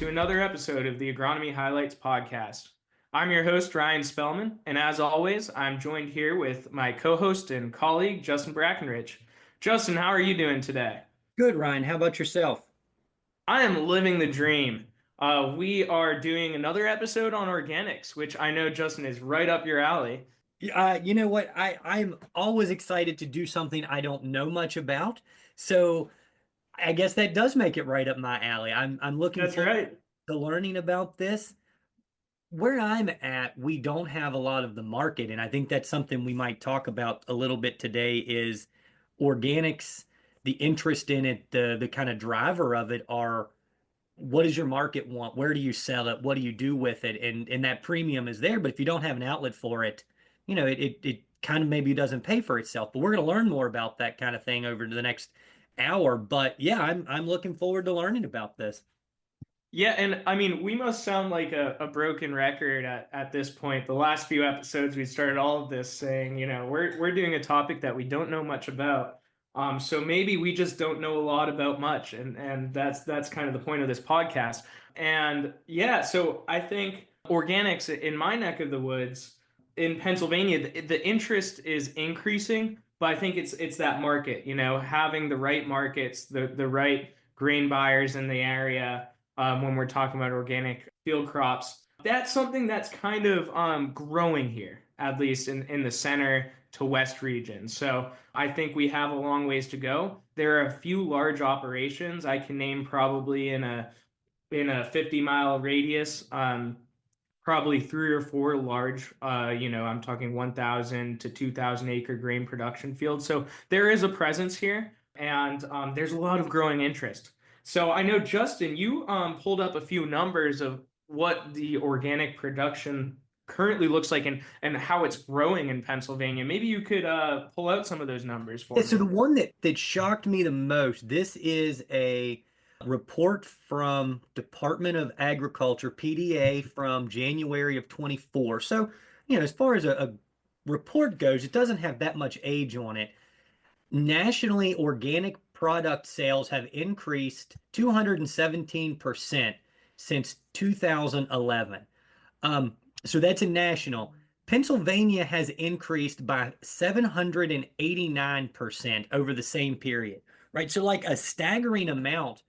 to another episode of the Agronomy Highlights podcast. I'm your host, Ryan Spellman, and as always, I'm joined here with my co-host and colleague, Justin Brackenridge. Justin, how are you doing today? Good, Ryan. How about yourself? I am living the dream. We are doing another episode on organics, which I know, Justin, is right up your alley. You know what? I'm always excited to do something I don't know much about. So I guess that does make it right up my alley. I'm looking That's forward right. to learning about this. Where I'm at, we don't have a lot of the market, and I think that's something we might talk about a little bit today is organics, the interest in it, the kind of driver of it are what does your market want? Where do you sell it? What do you do with it? And that premium is there, but if you don't have an outlet for it, it kind of maybe doesn't pay for itself. But we're going to learn more about that kind of thing over the next hour. But yeah, I'm looking forward to learning about this. Yeah, and I mean, we must sound like a broken record at this point. The last few episodes, we started all of this saying, we're doing a topic that we don't know much about. So maybe we just don't know a lot about much, and that's kind of the point of this podcast. And yeah, so I think organics in my neck of the woods in Pennsylvania, the interest is increasing, but I think it's that market, having the right markets, the right grain buyers in the area when we're talking about organic field crops. That's something that's kind of growing here, at least in the center to west region. So I think we have a long ways to go. There are a few large operations I can name probably in a 50-mile radius. Probably three or four large, I'm talking 1,000 to 2,000 acre grain production fields. So there is a presence here, and there's a lot of growing interest. So I know, Justin, you pulled up a few numbers of what the organic production currently looks like and how it's growing in Pennsylvania. Maybe you could pull out some of those numbers Yeah, for so the me. one that shocked me the most, this is a report from Department of Agriculture, PDA, from January of 24. So, as far as a report goes, it doesn't have that much age on it. Nationally, organic product sales have increased 217% since 2011. Um, so that's a national. Pennsylvania has increased by 789% over the same period, right? So like a staggering amount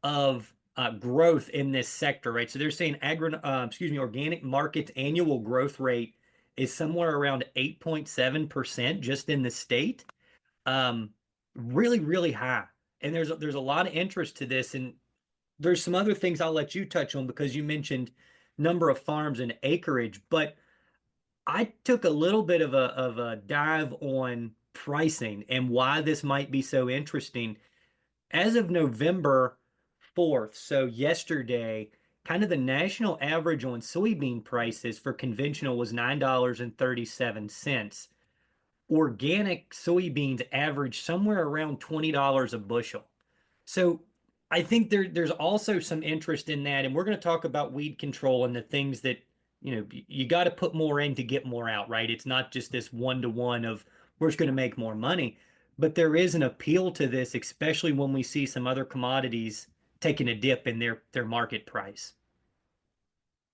of growth in this sector, right? So they're saying organic markets annual growth rate is somewhere around 8.7% just in the state. Um, really, really high. And there's a lot of interest to this, and there's some other things I'll let you touch on because you mentioned number of farms and acreage, but I took a little bit of a dive on pricing and why this might be so interesting. As of November 4th, so yesterday, kind of the national average on soybean prices for conventional was $9.37. Organic soybeans average somewhere around $20 a bushel. So I think there's also some interest in that, and we're going to talk about weed control and the things that you got to put more in to get more out, right? It's not just this one to one of we're just going to make more money, but there is an appeal to this, especially when we see some other commodities taking a dip in their market price.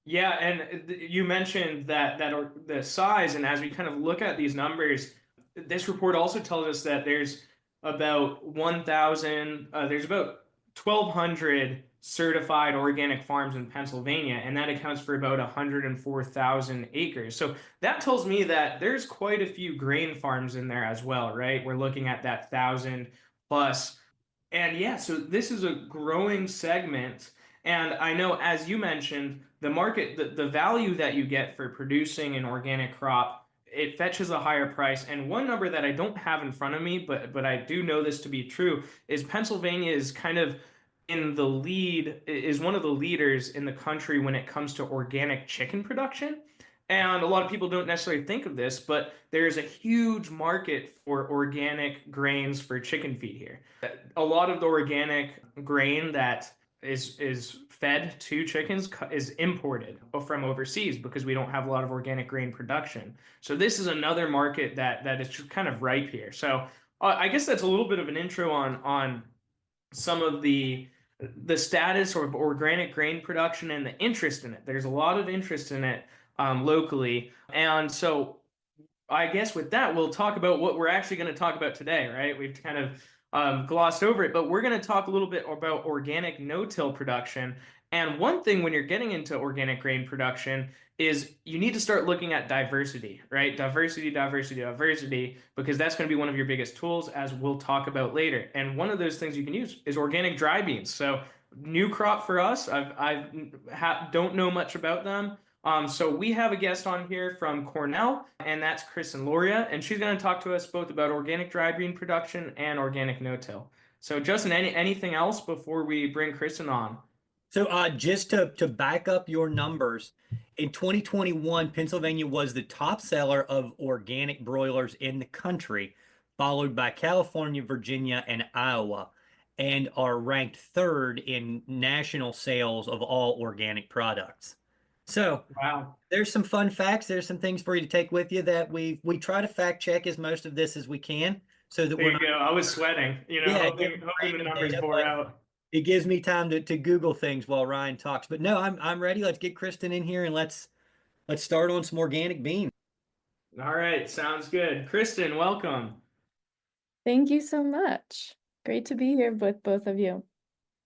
Yeah, and you mentioned the size, and as we kind of look at these numbers, this report also tells us that there's about 1,200 certified organic farms in Pennsylvania, and that accounts for about 104,000 acres. So that tells me that there's quite a few grain farms in there as well, right? We're looking at that 1,000 plus. And yeah, so this is a growing segment. And I know, as you mentioned, the market, the value that you get for producing an organic crop, it fetches a higher price. And one number that I don't have in front of me, but I do know this to be true, is Pennsylvania is kind of in the lead, is one of the leaders in the country when it comes to organic chicken production. And a lot of people don't necessarily think of this, but there's a huge market for organic grains for chicken feed here. A lot of the organic grain that is fed to chickens is imported from overseas because we don't have a lot of organic grain production. So this is another market that is just kind of ripe here. So I guess that's a little bit of an intro on some of the the status of organic grain production and the interest in it. There's a lot of interest in it locally. And so I guess with that, we'll talk about what we're actually going to talk about today, right? We've kind of glossed over it, but we're going to talk a little bit about organic no-till production. And one thing when you're getting into organic grain production is you need to start looking at diversity, right? Diversity, diversity, diversity, because that's going to be one of your biggest tools, as we'll talk about later. And one of those things you can use is organic dry beans. So new crop for us. Don't know much about them. So we have a guest on here from Cornell, and that's Kristen Loria, and she's going to talk to us both about organic dry bean production and organic no-till. So Justin, anything else before we bring Kristen on? So just to back up your numbers, in 2021, Pennsylvania was the top seller of organic broilers in the country, followed by California, Virginia, and Iowa, and are ranked third in national sales of all organic products. So Wow. there's some fun facts. There's some things for you to take with you that we try to fact check as most of this as we can, so that There we're you not, go. I was sweating, yeah, hoping the random numbers data, bore but out. it gives me time to Google things while Ryan talks. But no, I'm ready. Let's get Kristen in here and let's start on some organic beans. All right, sounds good. Kristen, welcome. Thank you so much. Great to be here with both of you.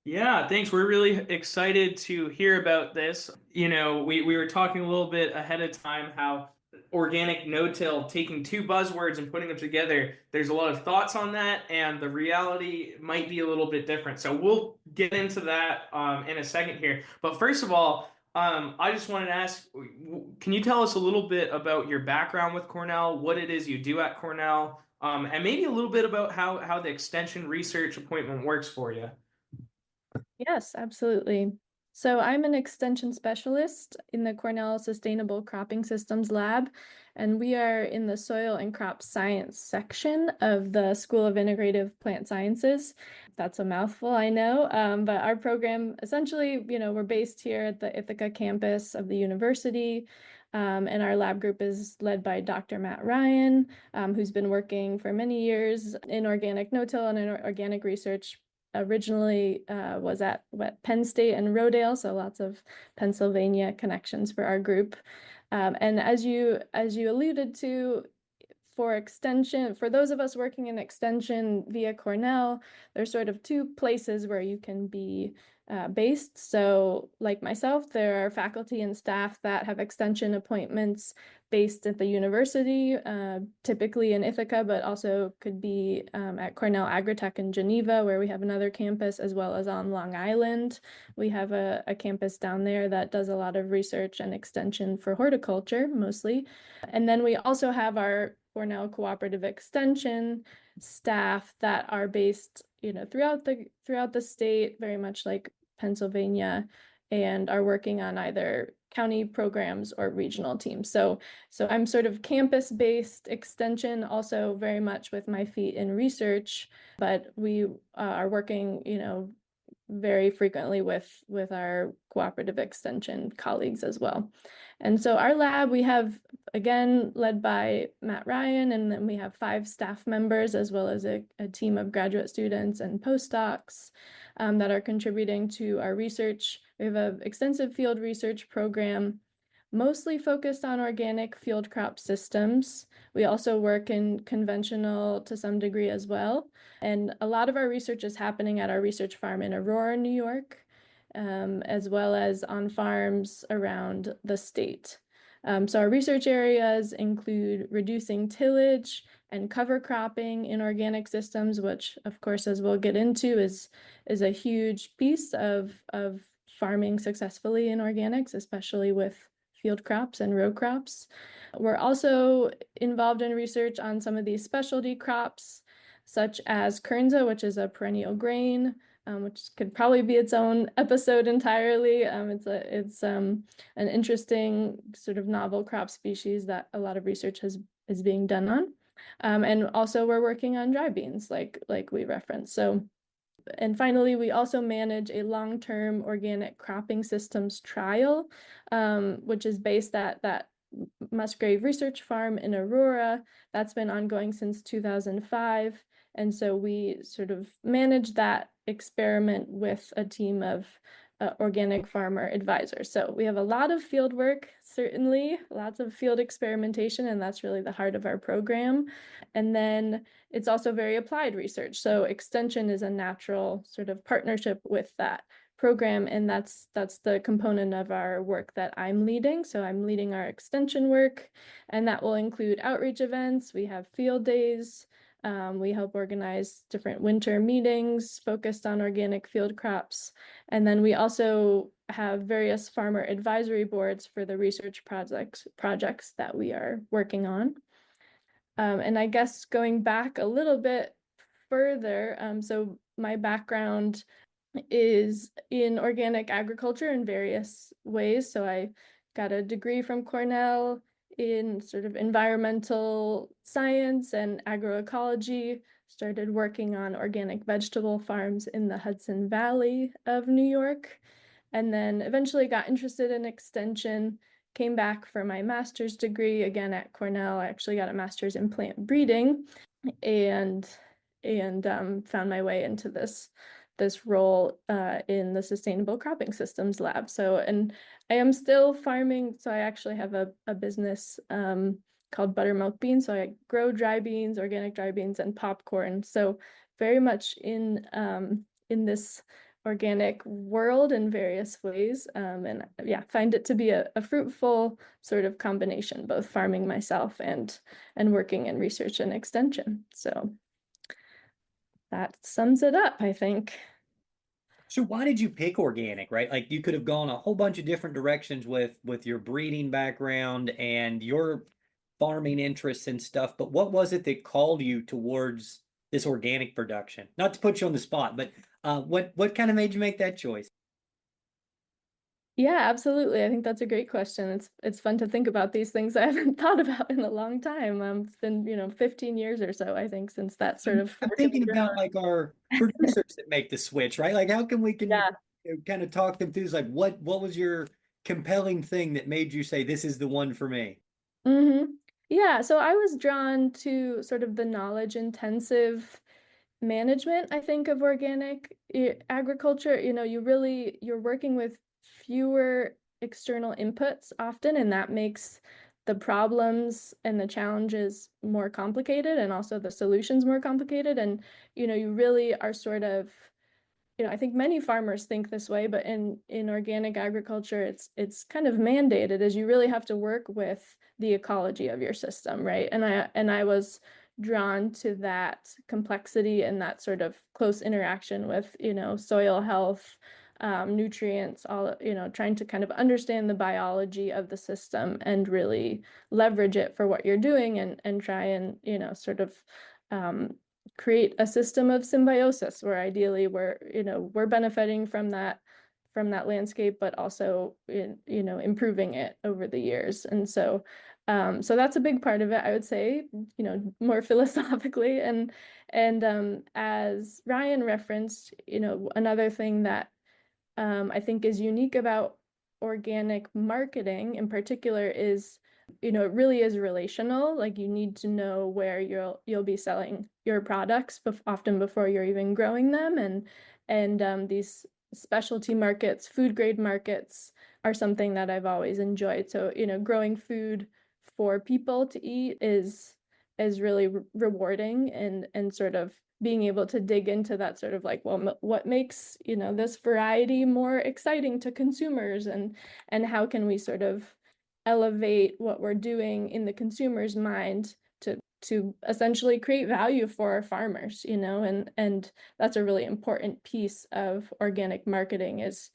Yeah, thanks. We're really excited to hear about this. We were talking a little bit ahead of time how organic no-till, taking two buzzwords and putting them together, there's a lot of thoughts on that, and the reality might be a little bit different. So we'll get into that in a second here. But first of all, I just wanted to ask, can you tell us a little bit about your background with Cornell, what it is you do at Cornell, and maybe a little bit about how the extension research appointment works for you? Yes, absolutely. So I'm an extension specialist in the Cornell Sustainable Cropping Systems Lab, and we are in the soil and crop science section of the School of Integrative Plant Sciences. That's a mouthful, I know, but our program essentially, we're based here at the Ithaca campus of the university. And our lab group is led by Dr. Matt Ryan, who's been working for many years in organic no-till and in organic research. Originally was at Penn State and Rodale, so lots of Pennsylvania connections for our group. And as you alluded to, for extension, for those of us working in extension via Cornell, there's sort of two places where you can be based. So like myself, there are faculty and staff that have extension appointments based at the university, typically in Ithaca, but also could be at Cornell Agritech in Geneva, where we have another campus, as well as on Long Island. We have a campus down there that does a lot of research and extension for horticulture, mostly. And then we also have our Cornell Cooperative Extension staff that are based, throughout the state, very much like Pennsylvania, and are working on either county programs or regional teams. So I'm sort of campus-based extension, also very much with my feet in research, but we are working, very frequently with our cooperative extension colleagues as well. And so our lab, we have, again, led by Matt Ryan, and then we have 5 staff members, as well as a team of graduate students and postdocs that are contributing to our research. We have an extensive field research program, mostly focused on organic field crop systems. We also work in conventional to some degree as well. And a lot of our research is happening at our research farm in Aurora, New York, as well as on farms around the state. So our research areas include reducing tillage and cover cropping in organic systems, which, of course, as we'll get into, is a huge piece of farming successfully in organics, especially with field crops and row crops. We're also involved in research on some of these specialty crops, such as kernza, which is a perennial grain, which could probably be its own episode entirely. It's an interesting sort of novel crop species that a lot of research is being done on. And also we're working on dry beans, like we referenced. And finally, we also manage a long-term organic cropping systems trial, which is based at that Musgrave Research Farm in Aurora. That's been ongoing since 2005. And so we sort of manage that experiment with a team of organic farmer advisors. So we have a lot of field work, certainly, lots of field experimentation, and that's really the heart of our program. And then it's also very applied research. So extension is a natural sort of partnership with that program, and that's the component of our work that I'm leading. So I'm leading our extension work, and that will include outreach events. We have field days. We help organize different winter meetings focused on organic field crops. And then we also have various farmer advisory boards for the research projects that we are working on. And I guess going back a little bit further, so my background is in organic agriculture in various ways. So I got a degree from Cornell in sort of environmental science and agroecology, started working on organic vegetable farms in the Hudson Valley of New York, and then eventually got interested in extension, came back for my master's degree again at Cornell. I actually got a master's in plant breeding, and found my way into this role in the Sustainable Cropping Systems Lab. So, and I am still farming. So I actually have a business called Buttermilk Beans. So I grow dry beans, organic dry beans, and popcorn. So very much in this organic world in various ways. And yeah, find it to be a fruitful sort of combination, both farming myself and working in research and extension. So that sums it up, I think. So why did you pick organic, right? Like you could have gone a whole bunch of different directions with your breeding background and your farming interests and stuff, but what was it that called you towards this organic production? Not to put you on the spot, but what kind of made you make that choice? Yeah, absolutely. I think that's a great question. It's fun to think about these things I haven't thought about in a long time. It's been, 15 years or so, I think, since that sort of I'm really thinking drove. about like our producers that make the switch, right? Like how can we Yeah. kind of talk them through like what was your compelling thing that made you say this is the one for me? Yeah, so I was drawn to sort of the knowledge intensive management, I think, of organic agriculture. You're working with fewer external inputs often, and that makes the problems and the challenges more complicated and also the solutions more complicated. And, you really are sort of, I think many farmers think this way, but in organic agriculture, it's kind of mandated as you really have to work with the ecology of your system, right? And I was drawn to that complexity and that sort of close interaction with, soil health, nutrients, all, trying to kind of understand the biology of the system and really leverage it for what you're doing and try and, sort of create a system of symbiosis where ideally we're benefiting from that landscape, but also improving it over the years. And so that's a big part of it, I would say, more philosophically. And as Ryan referenced, another thing that I think is unique about organic marketing in particular is, it really is relational. Like you need to know where you'll be selling your products often before you're even growing them. And these specialty markets, food grade markets are something that I've always enjoyed. So, growing food for people to eat is really rewarding and sort of being able to dig into that sort of like, well, what makes, this variety more exciting to consumers and how can we sort of elevate what we're doing in the consumer's mind to essentially create value for our farmers, and that's a really important piece of organic marketing is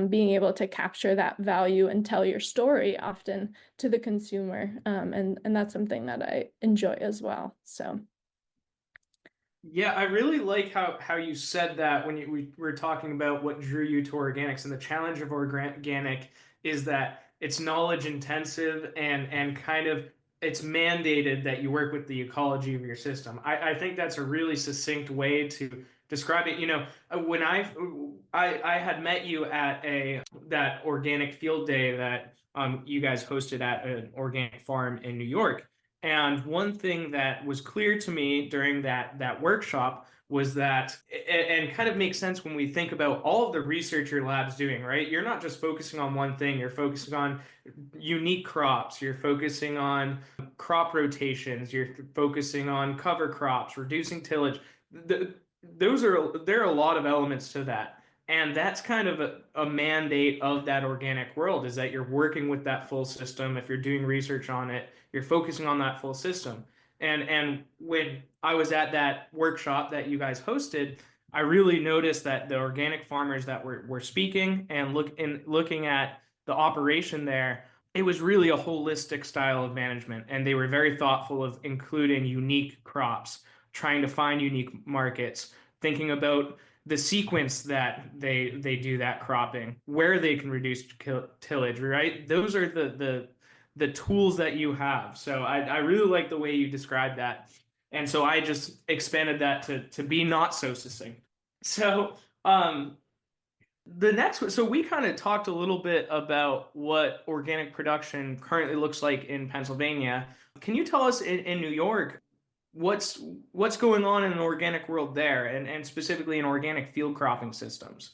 being able to capture that value and tell your story often to the consumer, and that's something that I enjoy as well. So. Yeah, I really like how you said that when we were talking about what drew you to organics, and the challenge of organic is that it's knowledge intensive and kind of it's mandated that you work with the ecology of your system. I think that's a really succinct way to describe it. When I had met you at that organic field day that you guys hosted at an organic farm in New York. And one thing that was clear to me during that workshop was that, and kind of makes sense when we think about all of the research your lab's doing, right? You're not just focusing on one thing, you're focusing on unique crops, you're focusing on crop rotations, you're focusing on cover crops, reducing tillage. There are a lot of elements to that. And that's kind of a mandate of that organic world, is that you're working with that full system. If you're doing research on it, you're focusing on that full system. And when I was at that workshop that you guys hosted, I really noticed that the organic farmers that were speaking and looking at the operation there, it was really a holistic style of management, and they were very thoughtful of including unique crops, trying to find unique markets, thinking about the sequence that they do that cropping, where they can reduce tillage, right? Those are the tools that you have. So I really like the way you described that. And so I just expanded that to be not so succinct. So the next one, so we kind of talked a little bit about what organic production currently looks like in Pennsylvania. Can you tell us in New York what's what's going on in an organic world there, and specifically in organic field cropping systems?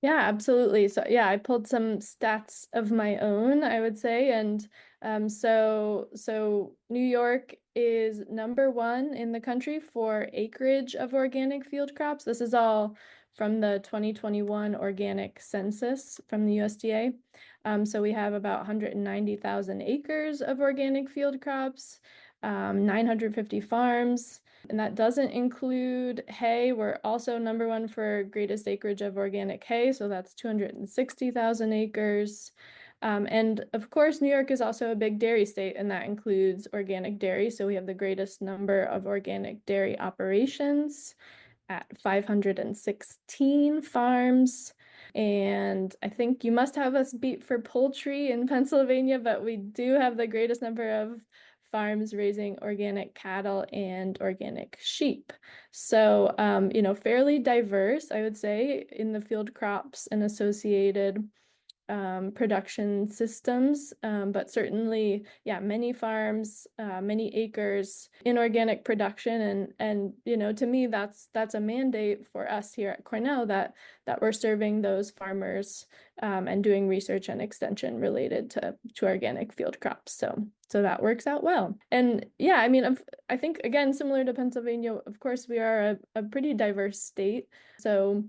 Yeah, absolutely. So yeah, I pulled some stats of my own, I would say, and so New York is #1 in the country for acreage of organic field crops. This is all from the 2021 organic census from the USDA. So we have about 190,000 acres of organic field crops, 950 farms. And that doesn't include hay. We're also #1 for greatest acreage of organic hay, so that's 260,000 acres. And of course, New York is also a big dairy state, and that includes organic dairy. So we have the greatest number of organic dairy operations at 516 farms. And I think you must have us beat for poultry in Pennsylvania, but we do have the greatest number of farms raising organic cattle and organic sheep. So, fairly diverse, I would say, in the field crops and associated production systems, but certainly, yeah, many farms, many acres in organic production, and to me, that's a mandate for us here at Cornell, that we're serving those farmers and doing research and extension related to organic field crops. So that works out well. And yeah, I mean, I think again, similar to Pennsylvania, of course, we are a pretty diverse state. So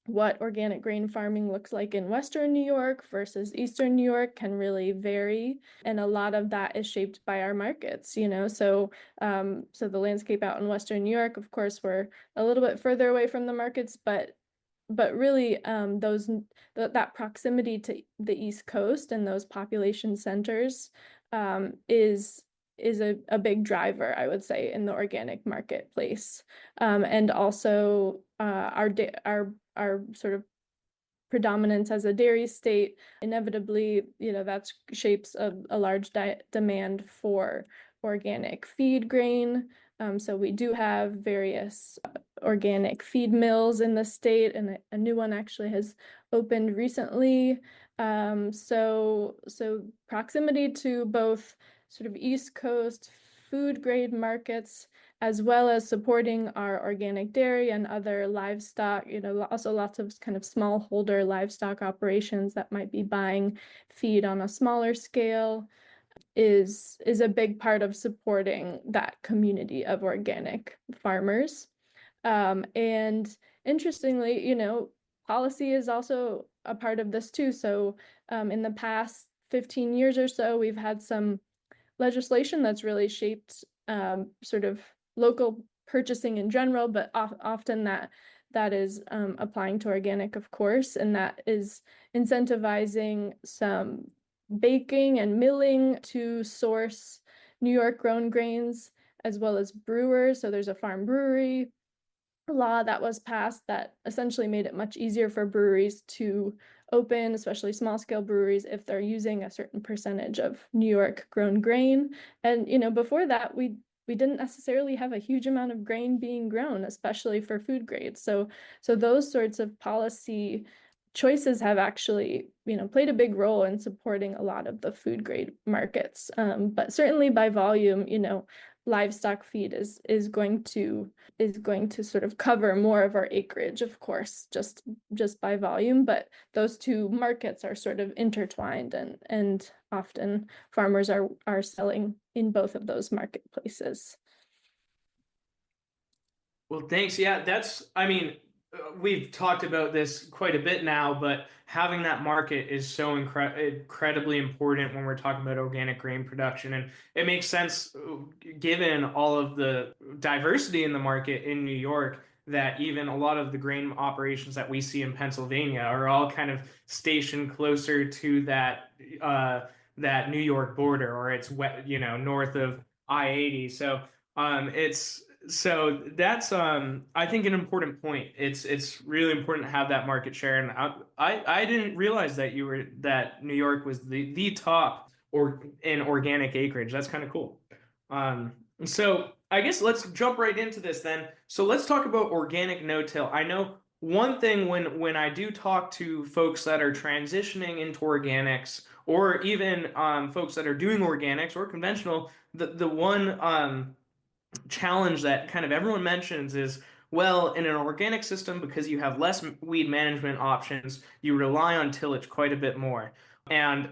what organic grain farming looks like in Western New York versus Eastern New York can really vary. And a lot of that is shaped by our markets, So the landscape out in Western New York, of course, we're a little bit further away from the markets, but really that proximity to the East Coast and those population centers is a big driver, I would say, in the organic marketplace. And also our sort of predominance as a dairy state, inevitably, that shapes a large demand for organic feed grain. So we do have various organic feed mills in the state, and a new one actually has opened recently. So proximity to both sort of East Coast food grade markets, as well as supporting our organic dairy and other livestock, also lots of kind of smallholder livestock operations that might be buying feed on a smaller scale, is a big part of supporting that community of organic farmers. And interestingly, policy is also a part of this too. So in the past 15 years or so, we've had some legislation that's really shaped sort of local purchasing in general, but often that is applying to organic, of course, and that is incentivizing some baking and milling to source New York grown grains, as well as brewers. So there's a farm brewery law that was passed that essentially made it much easier for breweries to open, especially small scale breweries, if they're using a certain percentage of New York grown grain. And before that, we didn't necessarily have a huge amount of grain being grown, especially for food grades. So those sorts of policy choices have actually played a big role in supporting a lot of the food grade markets. But certainly by volume, livestock feed is going to sort of cover more of our acreage, of course, just by volume, but those two markets are sort of intertwined, and often farmers are selling in both of those marketplaces. Well, thanks. Yeah, I mean, we've talked about this quite a bit now, but having that market is so incredibly important when we're talking about organic grain production. And it makes sense given all of the diversity in the market in New York that even a lot of the grain operations that we see in Pennsylvania are all kind of stationed closer to that New York border, or it's north of I-80. So that's I think an important point. It's really important to have that market share, and I didn't realize that New York was the top or in organic acreage. That's kind of cool. So I guess let's jump right into this then. So let's talk about organic no-till. I know one thing when I do talk to folks that are transitioning into organics, or even folks that are doing organics or conventional, the one challenge that kind of everyone mentions is, well, in an organic system, because you have less weed management options, you rely on tillage quite a bit more. And,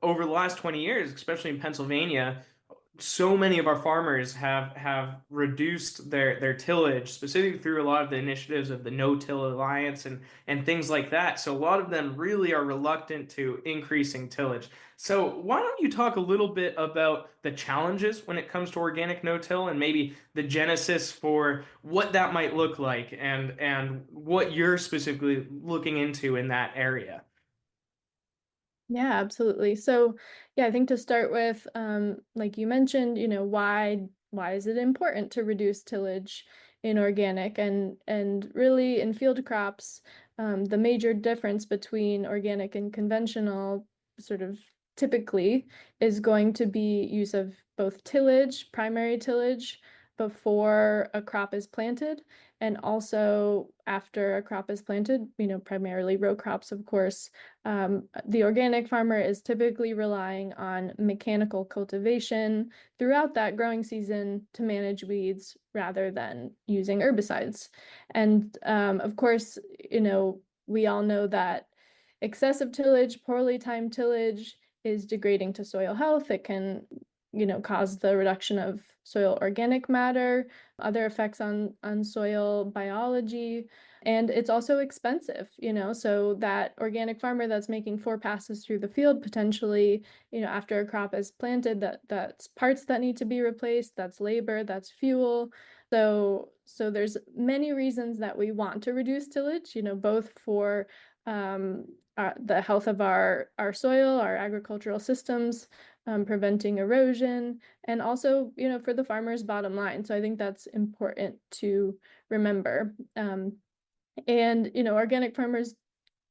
over the last 20 years, especially in Pennsylvania, so many of our farmers have reduced their tillage, specifically through a lot of the initiatives of the No-Till Alliance and things like that. So a lot of them really are reluctant to increasing tillage. So why don't you talk a little bit about the challenges when it comes to organic no-till, and maybe the genesis for what that might look like, and what you're specifically looking into in that area? Yeah, absolutely. So, yeah, I think to start with, like you mentioned, why is it important to reduce tillage in organic, and really in field crops, the major difference between organic and conventional sort of typically is going to be use of both tillage, primary tillage, before a crop is planted, and also after a crop is planted, primarily row crops, of course. The organic farmer is typically relying on mechanical cultivation throughout that growing season to manage weeds rather than using herbicides. And of course, we all know that excessive tillage, poorly timed tillage, is degrading to soil health. It can, cause the reduction of soil organic matter, other effects on soil biology, and it's also expensive, so that organic farmer that's making 4 passes through the field potentially, after a crop is planted, that's parts that need to be replaced, that's labor, that's fuel. So there's many reasons that we want to reduce tillage, both for the health of our soil, our agricultural systems, preventing erosion, and also, for the farmer's bottom line. So I think that's important to remember. And, organic farmers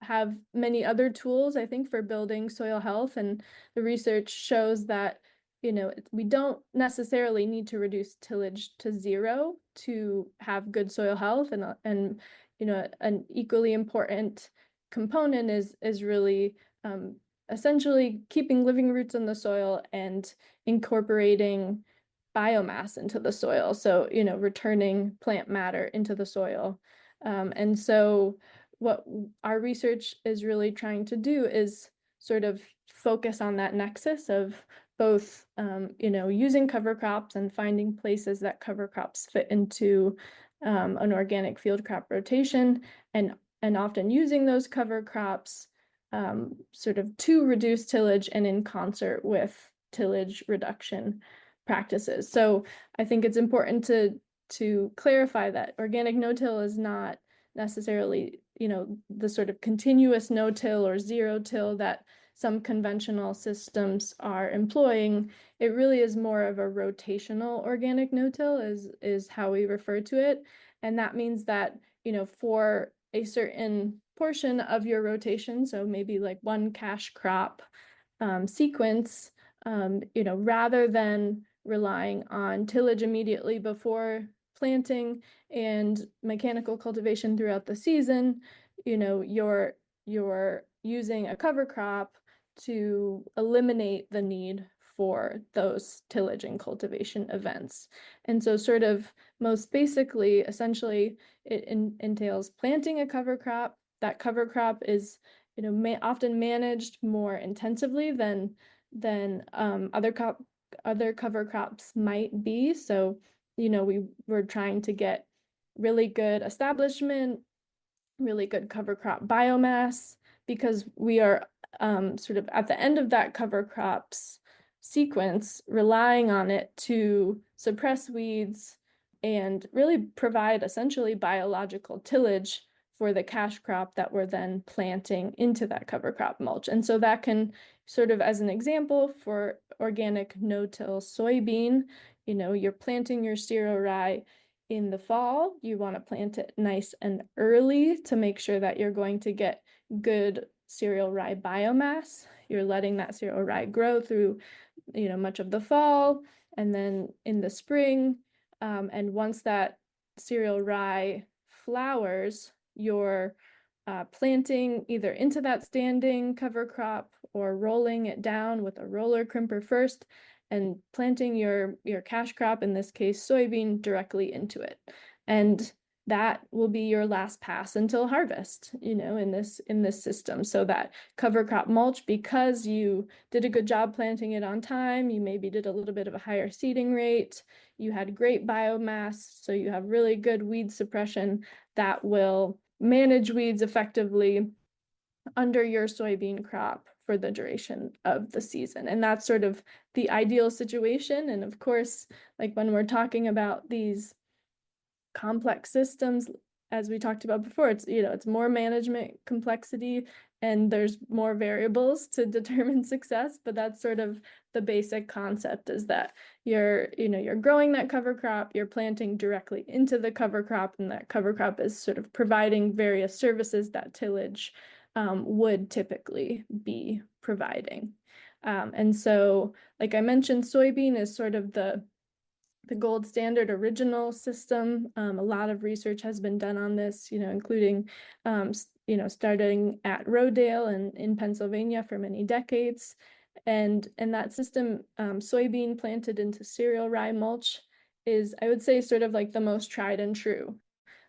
have many other tools, I think, for building soil health. And the research shows that, we don't necessarily need to reduce tillage to zero to have good soil health. And an equally important component is really essentially keeping living roots in the soil and incorporating biomass into the soil. So, returning plant matter into the soil. And so what our research is really trying to do is sort of focus on that nexus of both, using cover crops and finding places that cover crops fit into an organic field crop rotation, and often using those cover crops sort of to reduce tillage and in concert with tillage reduction practices. So I think it's important to clarify that organic no-till is not necessarily, the sort of continuous no-till or zero-till that some conventional systems are employing. It really is more of a rotational organic no-till is how we refer to it. And that means that, for a certain portion of your rotation, so maybe like one cash crop sequence, rather than relying on tillage immediately before planting and mechanical cultivation throughout the season, you're using a cover crop to eliminate the need for those tillage and cultivation events. And so sort of most basically, essentially, it entails planting a cover crop. That cover crop is, often managed more intensively than other cover crops might be. So, we were trying to get really good establishment, really good cover crop biomass, because we are sort of at the end of that cover crops sequence, relying on it to suppress weeds and really provide essentially biological tillage for the cash crop that we're then planting into that cover crop mulch. And so that can sort of, as an example, for organic no-till soybean, you're planting your cereal rye in the fall. You want to plant it nice and early to make sure that you're going to get good cereal rye biomass. You're letting that cereal rye grow through, much of the fall and then in the spring. And once that cereal rye flowers, you're planting either into that standing cover crop or rolling it down with a roller crimper first and planting your cash crop, in this case soybean, directly into it. And that will be your last pass until harvest, in this system. So that cover crop mulch, because you did a good job planting it on time, you maybe did a little bit of a higher seeding rate, you had great biomass, so you have really good weed suppression that will manage weeds effectively under your soybean crop for the duration of the season. And that's sort of the ideal situation. And of course, like when we're talking about these complex systems, as we talked about before, it's more management complexity and there's more variables to determine success, but that's sort of the basic concept, is that you're growing that cover crop, you're planting directly into the cover crop, and that cover crop is sort of providing various services that tillage would typically be providing. And so, like I mentioned, soybean is sort of the gold standard original system. A lot of research has been done on this, including, starting at Rodale and in Pennsylvania for many decades. And that system, soybean planted into cereal rye mulch, is, I would say, sort of like the most tried and true.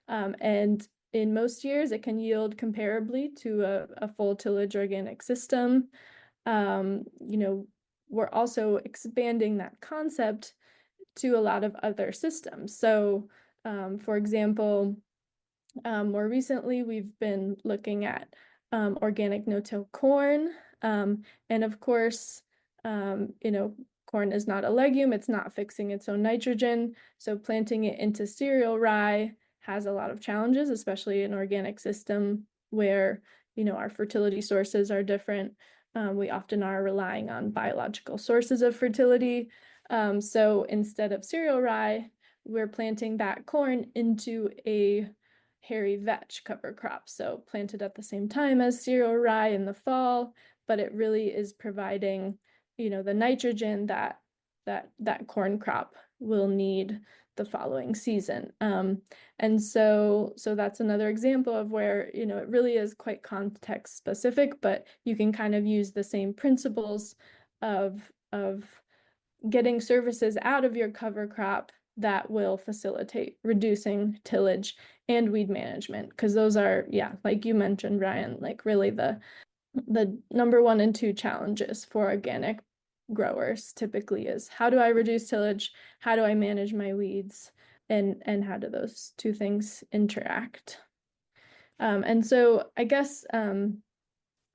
And in most years, it can yield comparably to a full tillage organic system. We're also expanding that concept to a lot of other systems. So, for example, more recently, we've been looking at organic no-till corn. And of course, corn is not a legume, it's not fixing its own nitrogen. So planting it into cereal rye has a lot of challenges, especially in an organic system where, our fertility sources are different. We often are relying on biological sources of fertility. So instead of cereal rye, we're planting that corn into a hairy vetch cover crop. So planted at the same time as cereal rye in the fall, but it really is providing, the nitrogen that corn crop will need the following season. And so that's another example of where, it really is quite context specific, but you can kind of use the same principles of getting services out of your cover crop that will facilitate reducing tillage and weed management, because those are, like you mentioned, Ryan, like really the number 1 and 2 challenges for organic growers typically is, how do I reduce tillage? How do I manage my weeds? And how do those two things interact? And so I guess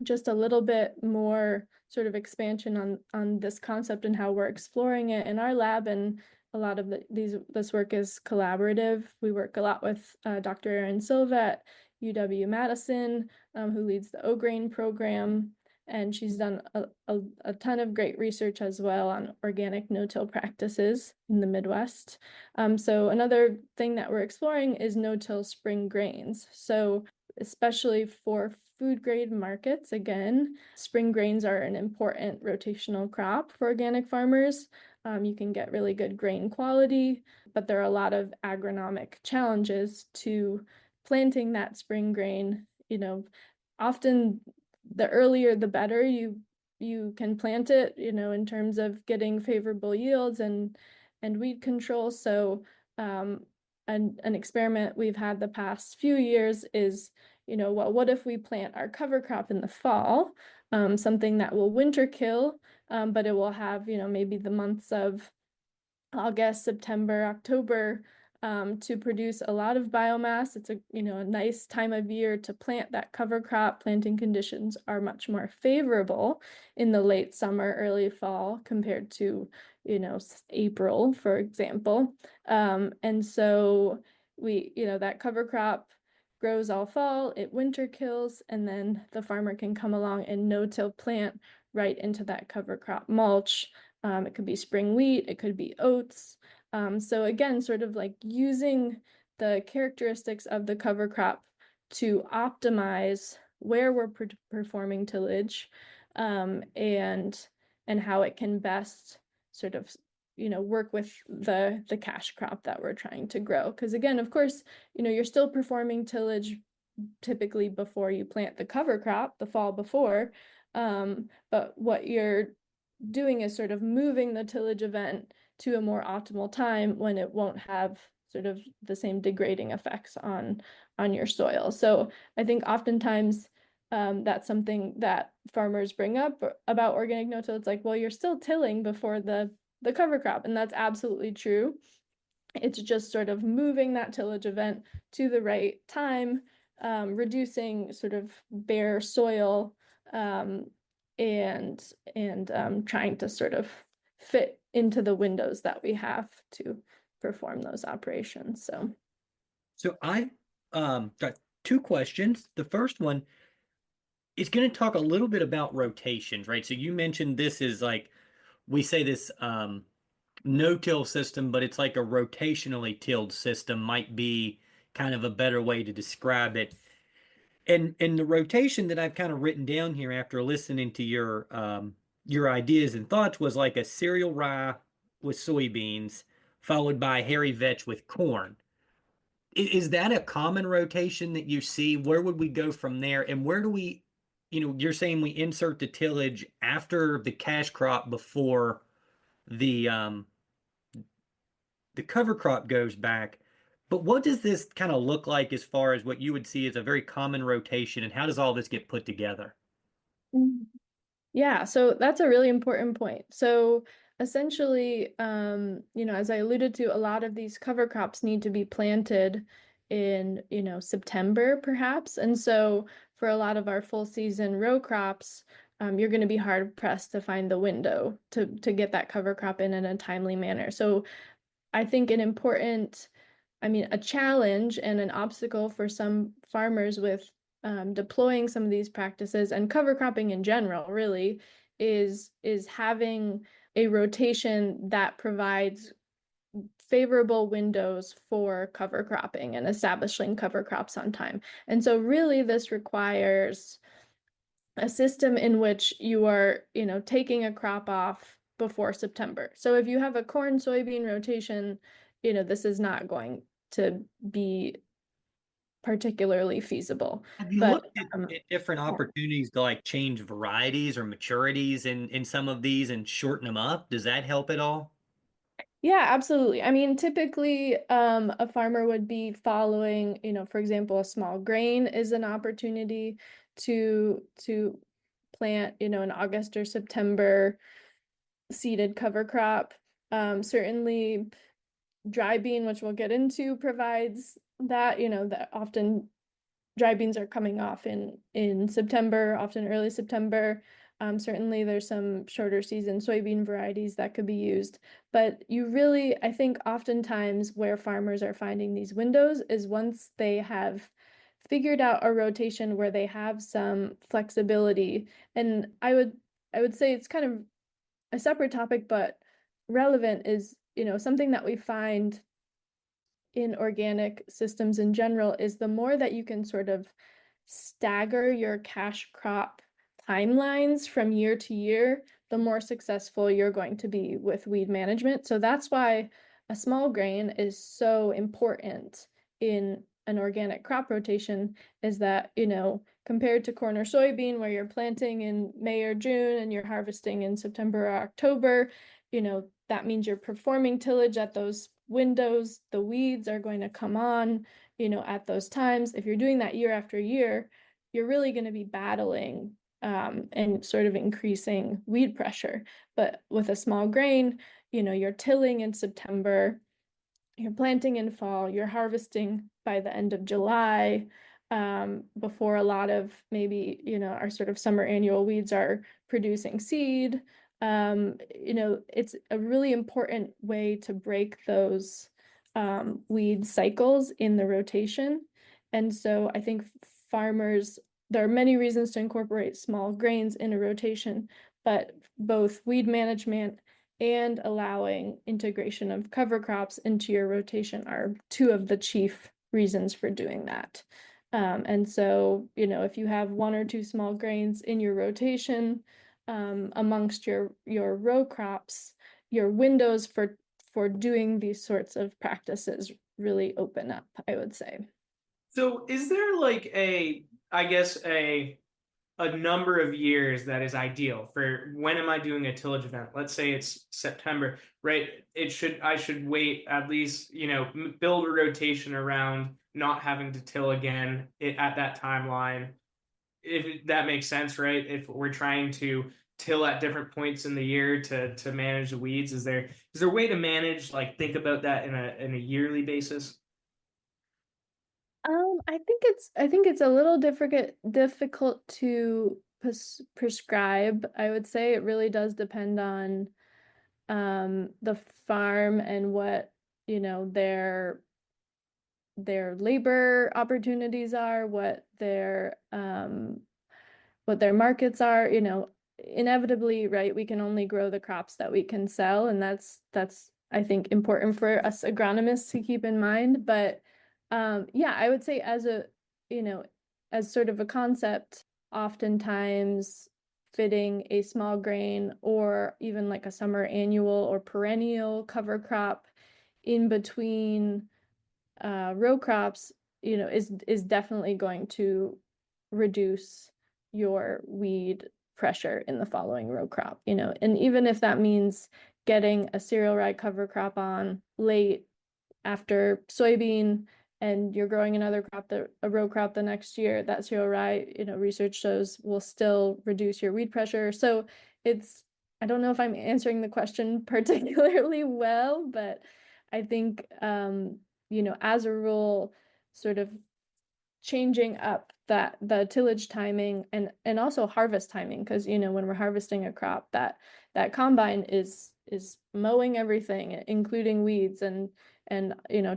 just a little bit more sort of expansion on this concept and how we're exploring it in our lab. And a lot of this work is collaborative. We work a lot with Dr. Erin Silva at UW-Madison, who leads the O-Grain program. And she's done a ton of great research as well on organic no-till practices in the Midwest. So another thing that we're exploring is no-till spring grains. So especially for food grade markets, again, spring grains are an important rotational crop for organic farmers. You can get really good grain quality, but there are a lot of agronomic challenges to planting that spring grain. Often the earlier the better you you can plant it, in terms of getting favorable yields and weed control. So an experiment we've had the past few years is, well, what if we plant our cover crop in the fall, something that will winter kill, but it will have, maybe the months of August, September, October, to produce a lot of biomass. It's a nice time of year to plant that cover crop. Planting conditions are much more favorable in the late summer, early fall compared to, April, for example. And so that cover crop grows all fall, it winter kills, and then the farmer can come along and no-till plant right into that cover crop mulch. It could be spring wheat, it could be oats. So again, sort of like using the characteristics of the cover crop to optimize where we're performing tillage, and how it can best sort of work with the cash crop that we're trying to grow. Because again, of course, you're still performing tillage typically before you plant the cover crop the fall before, but what you're doing is sort of moving the tillage event to a more optimal time when it won't have sort of the same degrading effects on your soil. So I think oftentimes that's something that farmers bring up about organic no-till. It's like, well, you're still tilling before the cover crop, and that's absolutely true. It's just sort of moving that tillage event to the right time, reducing sort of bare soil, and trying to sort of fit into the windows that we have to perform those operations. So I got two questions. The first one is going to talk a little bit about rotations, right? So you mentioned this is like, we say this no-till system, but it's like a rotationally tilled system might be kind of a better way to describe it. And the rotation that I've kind of written down here after listening to your ideas and thoughts was like a cereal rye with soybeans, followed by hairy vetch with corn. Is that a common rotation that you see? Where would we go from there? And where do we, you're saying we insert the tillage after the cash crop before the cover crop goes back. But what does this kind of look like as far as what you would see as a very common rotation, and how does all this get put together? Yeah, so that's a really important point. So essentially, as I alluded to, a lot of these cover crops need to be planted in, September perhaps. And so for a lot of our full season row crops, you're going to be hard pressed to find the window to get that cover crop in a timely manner. So I think a challenge and an obstacle for some farmers with deploying some of these practices and cover cropping in general really is having a rotation that provides favorable windows for cover cropping and establishing cover crops on time. And so really this requires a system in which you are, taking a crop off before September. So if you have a corn soybean rotation, this is not going to be particularly feasible. Have you But looked at different opportunities to like change varieties or maturities in some of these and shorten them up? Does that help at all? yeah, absolutely. I mean, typically, a farmer would be following, for example, a small grain is an opportunity to plant, in August or September seeded cover crop. Certainly dry bean, which we'll get into, provides that, that often dry beans are coming off in September, often early September. Certainly there's some shorter season soybean varieties that could be used, but I think oftentimes where farmers are finding these windows is once they have figured out a rotation where they have some flexibility. And I would say it's kind of a separate topic, but relevant is, something that we find in organic systems in general is the more that you can sort of stagger your cash crop timelines from year to year, the more successful you're going to be with weed management. So that's why a small grain is so important in an organic crop rotation, is that, compared to corn or soybean, where you're planting in May or June and you're harvesting in September or October, that means you're performing tillage at those windows. The weeds are going to come on, at those times. If you're doing that year after year, you're really going to be battling and sort of increasing weed pressure. But with a small grain, you're tilling in September, you're planting in fall, you're harvesting by the end of July, before a lot of maybe, our sort of summer annual weeds are producing seed. It's a really important way to break those weed cycles in the rotation. And so I think farmers, there are many reasons to incorporate small grains in a rotation, but both weed management and allowing integration of cover crops into your rotation are two of the chief reasons for doing that. And so, if you have one or two small grains in your rotation, amongst your row crops, your windows for doing these sorts of practices really open up, I would say. So is there like I guess a number of years that is ideal for when am I doing a tillage event? Let's say it's September, right? I should wait at least, build a rotation around not having to till again at that timeline. If that makes sense, right? If we're trying to till at different points in the year to manage the weeds, is there a way to manage, like, think about that in a yearly basis? I think it's a little difficult to prescribe. I would say it really does depend on the farm and what, their labor opportunities are, what their markets are, inevitably, right? We can only grow the crops that we can sell, and that's I think important for us agronomists to keep in mind. But yeah, I would say as sort of a concept, oftentimes fitting a small grain or even like a summer annual or perennial cover crop in between row crops, is definitely going to reduce your weed pressure in the following row crop, and even if that means getting a cereal rye cover crop on late after soybean and you're growing another crop, a row crop the next year, that cereal rye, research shows will still reduce your weed pressure. So I don't know if I'm answering the question particularly well, but I think, as a rule, sort of changing up the tillage timing and also harvest timing, because when we're harvesting a crop, that combine is mowing everything, including weeds and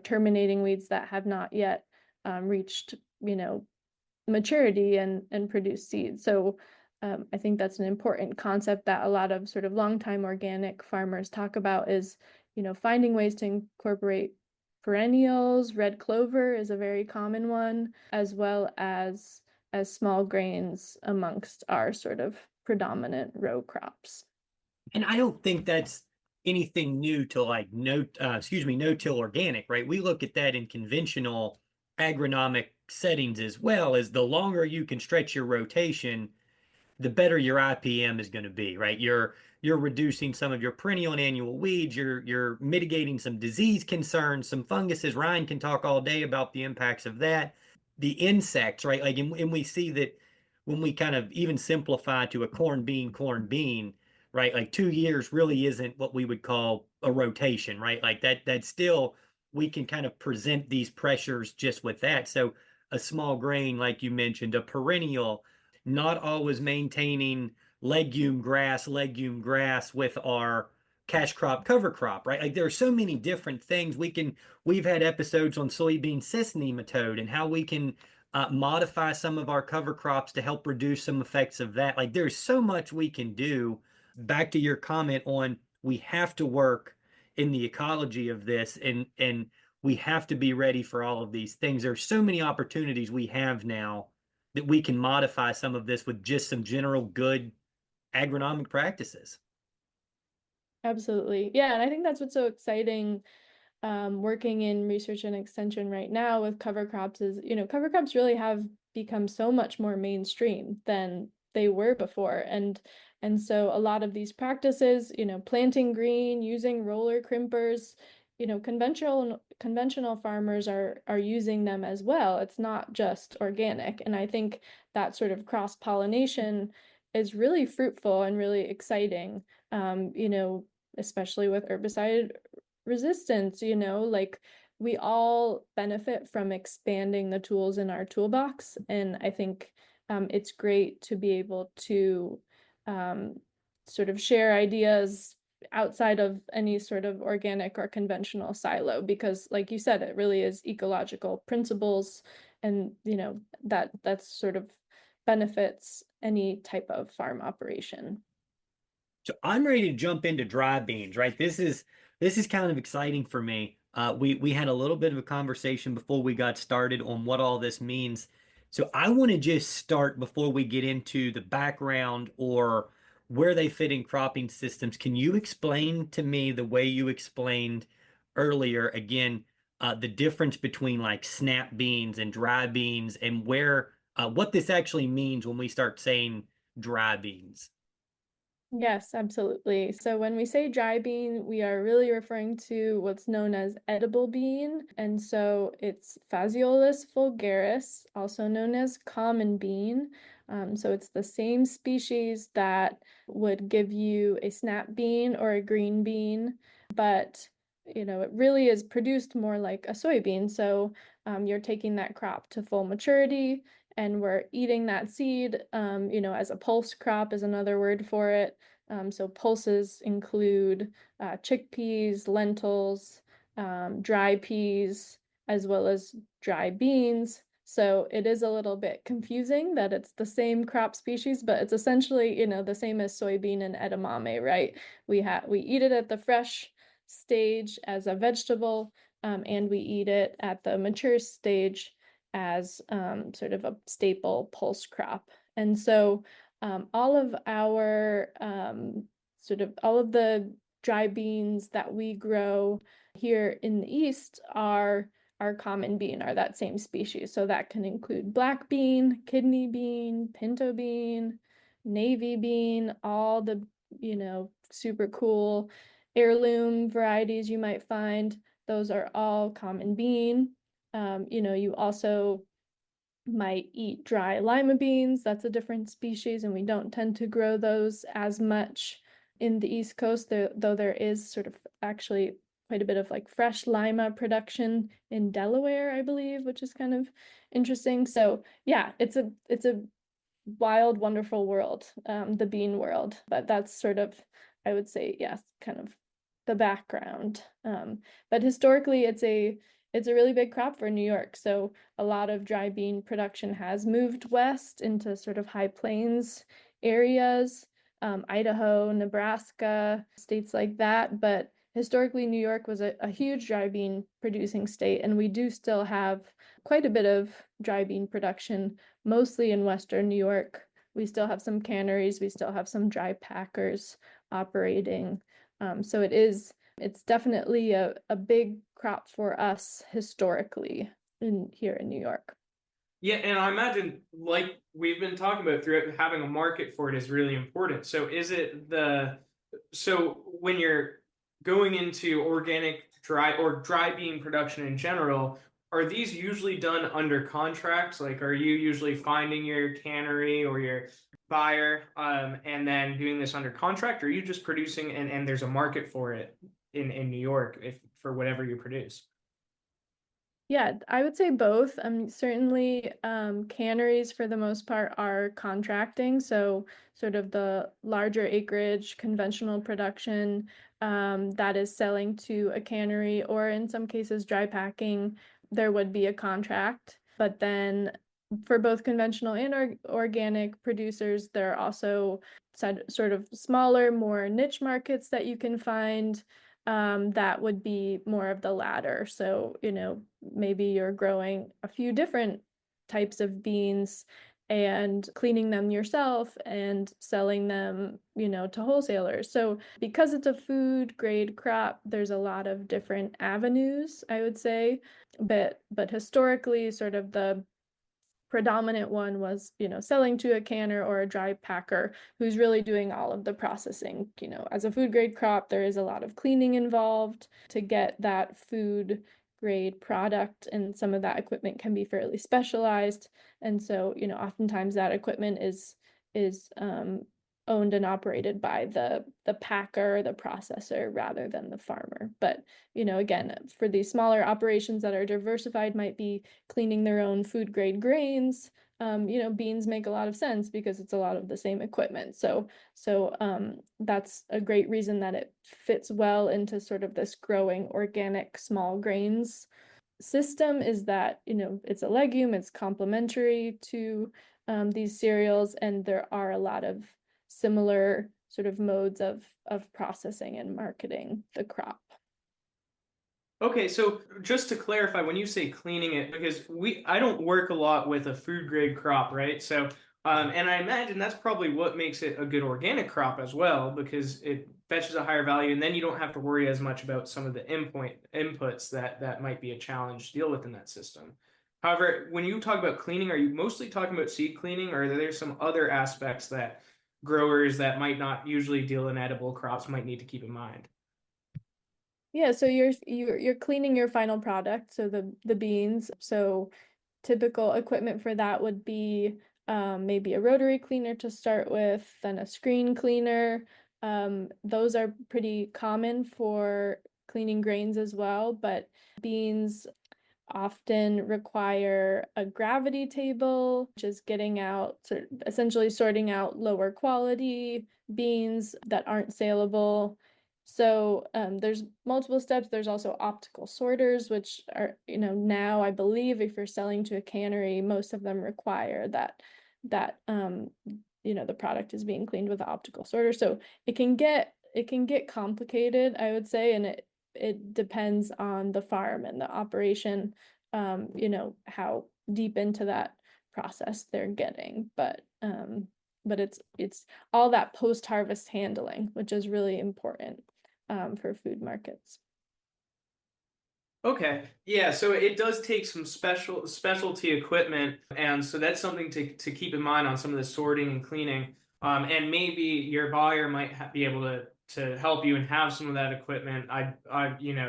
terminating weeds that have not yet reached maturity and produce seeds. So I think that's an important concept that a lot of sort of longtime organic farmers talk about, is finding ways to incorporate perennials. Red clover is a very common one, as well as small grains amongst our sort of predominant row crops. And I don't think that's anything new to like no-till organic, right? We look at that in conventional agronomic settings as well. As the longer you can stretch your rotation, the better your IPM is going to be, right? You're reducing some of your perennial and annual weeds. You're mitigating some disease concerns, some funguses. Ryan can talk all day about the impacts of that. The insects, right? Like, and we see that when we kind of even simplify to a corn bean, right? Like 2 years really isn't what we would call a rotation, right? Like that still, we can kind of present these pressures just with that. So a small grain, like you mentioned, a perennial, not always maintaining legume grass with our cash crop cover crop, right? Like there are so many different things we've had episodes on soybean cyst nematode and how we can modify some of our cover crops to help reduce some effects of that. Like there's so much we can do. Back to your comment on, we have to work in the ecology of this, and we have to be ready for all of these things. There's so many opportunities we have now that we can modify some of this with just some general good agronomic practices. Absolutely. Yeah, and I think that's what's so exciting, working in research and extension right now with cover crops is, cover crops really have become so much more mainstream than they were before. And so a lot of these practices, planting green, using roller crimpers, conventional farmers are using them as well. It's not just organic. And I think that sort of cross-pollination is really fruitful and really exciting, especially with herbicide resistance, like we all benefit from expanding the tools in our toolbox. And I think it's great to be able to sort of share ideas outside of any sort of organic or conventional silo, because like you said, it really is ecological principles, and that's sort of benefits any type of farm operation. So I'm ready to jump into dry beans, right? This is kind of exciting for me. We had a little bit of a conversation before we got started on what all this means. So I want to just start before we get into the background or where they fit in cropping systems. Can you explain to me the way you explained earlier, again, the difference between like snap beans and dry beans and what this actually means when we start saying dry beans? Yes, absolutely. So when we say dry bean, we are really referring to what's known as edible bean. And so it's Phaseolus vulgaris, also known as common bean. So it's the same species that would give you a snap bean or a green bean, but it really is produced more like a soybean. So you're taking that crop to full maturity, and we're eating that seed, as a pulse crop is another word for it. So pulses include chickpeas, lentils, dry peas, as well as dry beans. So it is a little bit confusing that it's the same crop species, but it's essentially, the same as soybean and edamame, right? We eat it at the fresh stage as a vegetable, and we eat it at the mature stage as sort of a staple pulse crop. And so all of our all of the dry beans that we grow here in the East are common bean, are that same species. So that can include black bean, kidney bean, pinto bean, navy bean, all the, super cool heirloom varieties you might find. Those are all common bean. You also might eat dry lima beans. That's a different species, and we don't tend to grow those as much in the East Coast, though there is sort of actually quite a bit of like fresh lima production in Delaware, I believe, which is kind of interesting. So yeah, it's a wild, wonderful world, the bean world. But that's sort of, I would say, yes, kind of the background. But historically, it's a really big crop for New York. So a lot of dry bean production has moved west into sort of high plains areas, Idaho, Nebraska, states like that. But historically, New York was a huge dry bean producing state, and we do still have quite a bit of dry bean production, mostly in Western New York. We still have some canneries, we still have some dry packers operating. So it's definitely a big crop for us historically here in New York. Yeah, and I imagine, like we've been talking about throughout, having a market for it is really important. So when you're going into organic dry bean production in general, are these usually done under contracts? Like, are you usually finding your cannery or your buyer, and then doing this under contract, or are you just producing and there's a market for it in New York if for whatever you produce? Yeah, I would say both. Certainly, canneries for the most part are contracting. So sort of the larger acreage, conventional production, that is selling to a cannery, or in some cases, dry packing, there would be a contract. But then for both conventional and organic producers, there are also sort of smaller, more niche markets that you can find, that would be more of the latter. So, maybe you're growing a few different types of beans and cleaning them yourself and selling them, to wholesalers. So because it's a food grade crop, there's a lot of different avenues, I would say. But historically, sort of the predominant one was, selling to a canner or a dry packer who's really doing all of the processing. As a food grade crop, there is a lot of cleaning involved to get that food grade product, and some of that equipment can be fairly specialized. And so, oftentimes that equipment is owned and operated by the packer, the processor, rather than the farmer. But again, for these smaller operations that are diversified, might be cleaning their own food grade grains. Beans make a lot of sense because it's a lot of the same equipment. So that's a great reason that it fits well into sort of this growing organic small grains system, is that it's a legume, it's complementary to these cereals, and there are a lot of similar sort of modes of processing and marketing the crop. Okay, so just to clarify, when you say cleaning it, because I don't work a lot with a food grade crop, right? So, and I imagine that's probably what makes it a good organic crop as well, because it fetches a higher value, and then you don't have to worry as much about some of the inputs that might be a challenge to deal with in that system. However, when you talk about cleaning, are you mostly talking about seed cleaning, or are there some other aspects that growers that might not usually deal in edible crops might need to keep in mind? Yeah, so you're cleaning your final product, so the beans. So typical equipment for that would be maybe a rotary cleaner to start with, then a screen cleaner. Those are pretty common for cleaning grains as well, but beans often require a gravity table, which is getting out, essentially sorting out lower quality beans that aren't saleable. So there's multiple steps. There's also optical sorters, which are, now I believe if you're selling to a cannery, most of them require that the product is being cleaned with an optical sorter. So it can get complicated, I would say, and it depends on the farm and the operation, how deep into that process they're getting. But it's all that post-harvest handling, which is really important for food markets. Okay. Yeah, so it does take some specialty equipment, and so that's something to keep in mind on some of the sorting and cleaning. And maybe your buyer might be able to help you and have some of that equipment.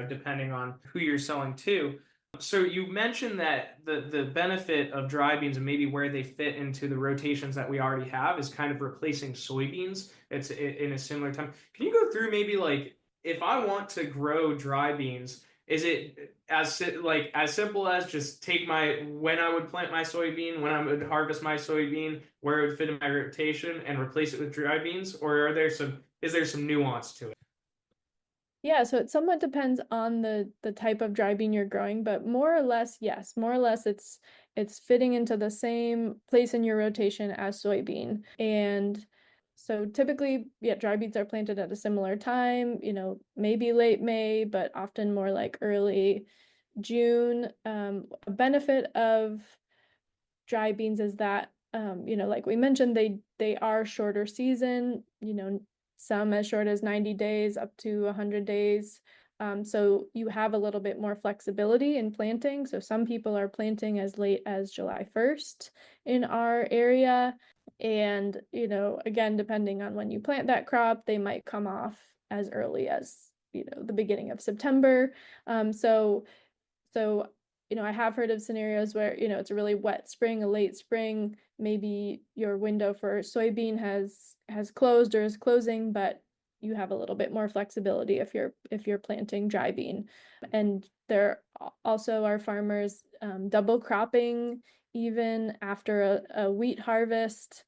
Depending on who you're selling to. So you mentioned that the benefit of dry beans and maybe where they fit into the rotations that we already have is kind of replacing soybeans. It's in a similar time. Can you go through maybe like if I want to grow dry beans? Is it as simple as just take when I would plant my soybean, when I would harvest my soybean, where it would fit in my rotation, and replace it with dry beans, or is there some nuance to it? Yeah, so it somewhat depends on the type of dry bean you're growing, but more or less, yes, more or less it's fitting into the same place in your rotation as soybean. And so typically, yeah, dry beans are planted at a similar time, maybe late May, but often more like early June. A benefit of dry beans is that, like we mentioned, they are shorter season, some as short as 90 days up to 100 days. So you have a little bit more flexibility in planting. So some people are planting as late as July 1st in our area. And, again, depending on when you plant that crop, they might come off as early as, the beginning of September. So I have heard of scenarios where, it's a really wet spring, a late spring, maybe your window for soybean has closed or is closing, but you have a little bit more flexibility if you're planting dry bean. And there also are farmers double cropping even after a wheat harvest,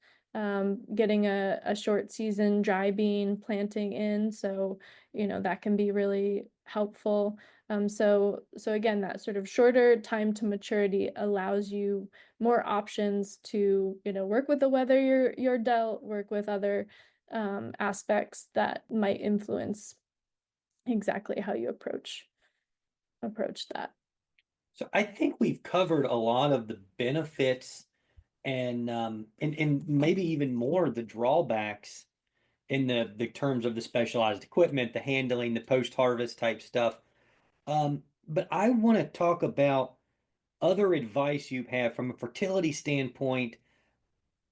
getting a short season dry bean planting in. So, that can be really helpful. So again, that sort of shorter time to maturity allows you more options to, work with the weather you're dealt, work with other aspects that might influence exactly how you approach that. So I think we've covered a lot of the benefits and maybe even more the drawbacks in the terms of the specialized equipment, the handling, the post-harvest type stuff. But I want to talk about other advice you have from a fertility standpoint.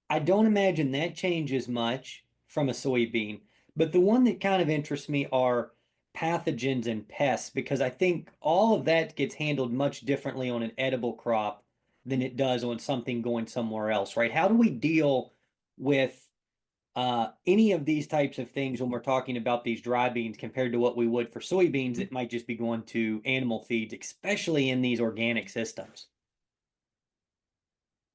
I don't imagine that changes much from a soybean, but the one that kind of interests me are pathogens and pests because I think all of that gets handled much differently on an edible crop than it does on something going somewhere else, right? How do we deal with any of these types of things when we're talking about these dry beans compared to what we would for soybeans that might just be going to animal feeds, especially in these organic systems?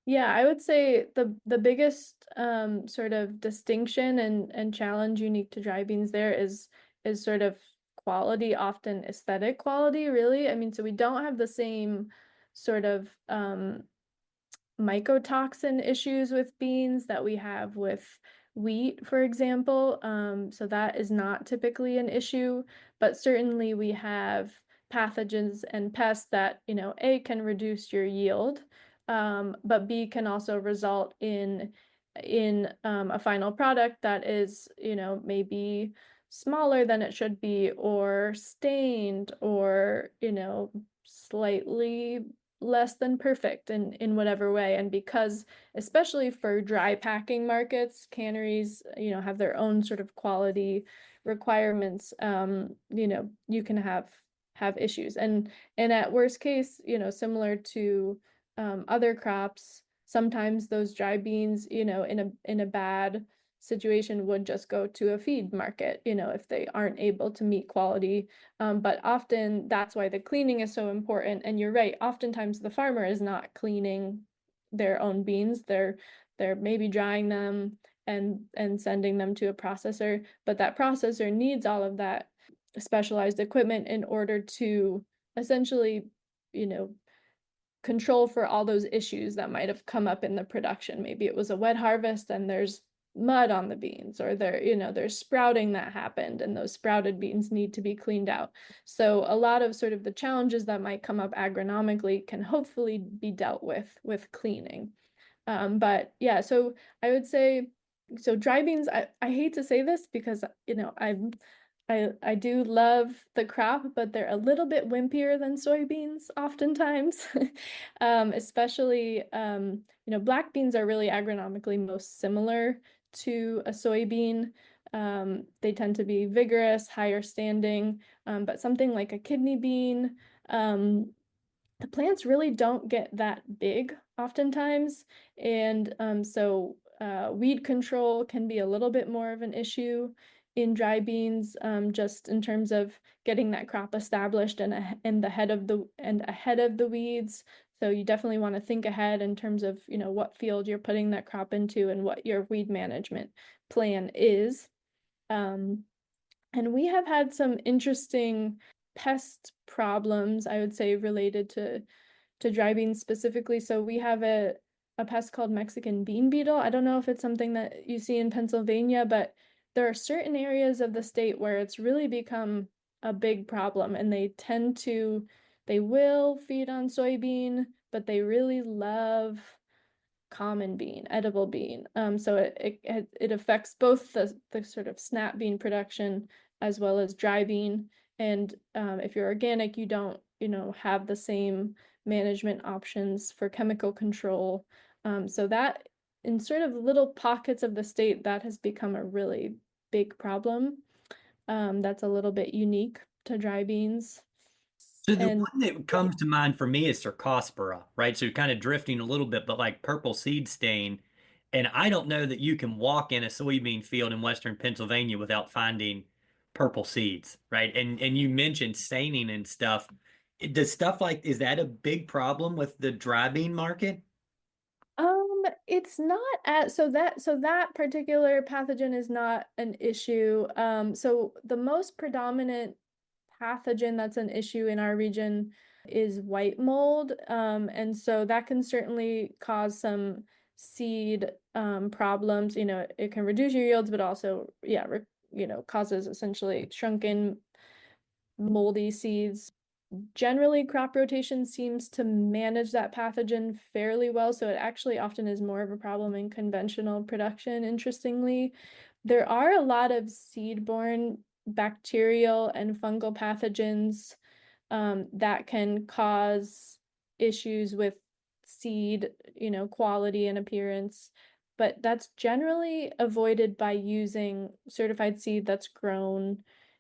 Yeah, I would say the biggest sort of distinction and challenge unique to dry beans there is sort of quality, often aesthetic quality, really. I mean, so we don't have the same sort of mycotoxin issues with beans that we have with wheat, for example. So that is not typically an issue, but certainly we have pathogens and pests that, A, can reduce your yield, but B, can also result in a final product that is, maybe smaller than it should be, or stained, or, slightly less than perfect in whatever way. And because especially for dry packing markets, canneries, have their own sort of quality requirements, you can have issues. And at worst case, similar to other crops, sometimes those dry beans, in a bad situation would just go to a feed market, if they aren't able to meet quality. But often that's why the cleaning is so important. And you're right, oftentimes the farmer is not cleaning their own beans. They're maybe drying them and sending them to a processor, but that processor needs all of that specialized equipment in order to essentially, you know, control for all those issues that might have come up in the production. Maybe it was a wet harvest and there's mud on the beans, or there's sprouting that happened and those sprouted beans need to be cleaned out. So a lot of sort of the challenges that might come up agronomically can hopefully be dealt with cleaning. But yeah, so I would say, so dry beans, I hate to say this because, I do love the crop, but they're a little bit wimpier than soybeans oftentimes. Especially, black beans are really agronomically most similar to a soybean. They tend to be vigorous, higher standing, but something like a kidney bean, the plants really don't get that big oftentimes. And so weed control can be a little bit more of an issue in dry beans, just in terms of getting that crop established and ahead of the weeds. So you definitely want to think ahead in terms of, what field you're putting that crop into and what your weed management plan is. And we have had some interesting pest problems, I would say, related to dry beans specifically. So we have a pest called Mexican bean beetle. I don't know if it's something that you see in Pennsylvania, but there are certain areas of the state where it's really become a big problem, and they will feed on soybean, but they really love common bean, edible bean. So it affects both the sort of snap bean production as well as dry bean. And if you're organic, you don't, have the same management options for chemical control. So that in sort of little pockets of the state, that has become a really big problem. That's a little bit unique to dry beans. So the And one that comes to mind for me is Cercospora, right? So kind of drifting a little bit, but like purple seed stain. And I don't know that you can walk in a soybean field in Western Pennsylvania without finding purple seeds, right? And you mentioned staining and stuff. Does stuff like, is that a big problem with the dry bean market? It's not so that particular pathogen is not an issue. So the most predominant pathogen that's an issue in our region is white mold. And so that can certainly cause some seed problems. It can reduce your yields, but also, yeah, causes essentially shrunken moldy seeds. Generally, crop rotation seems to manage that pathogen fairly well, so it actually often is more of a problem in conventional production, interestingly. There are a lot of seed-borne bacterial and fungal pathogens that can cause issues with seed, quality and appearance, but that's generally avoided by using certified seed that's grown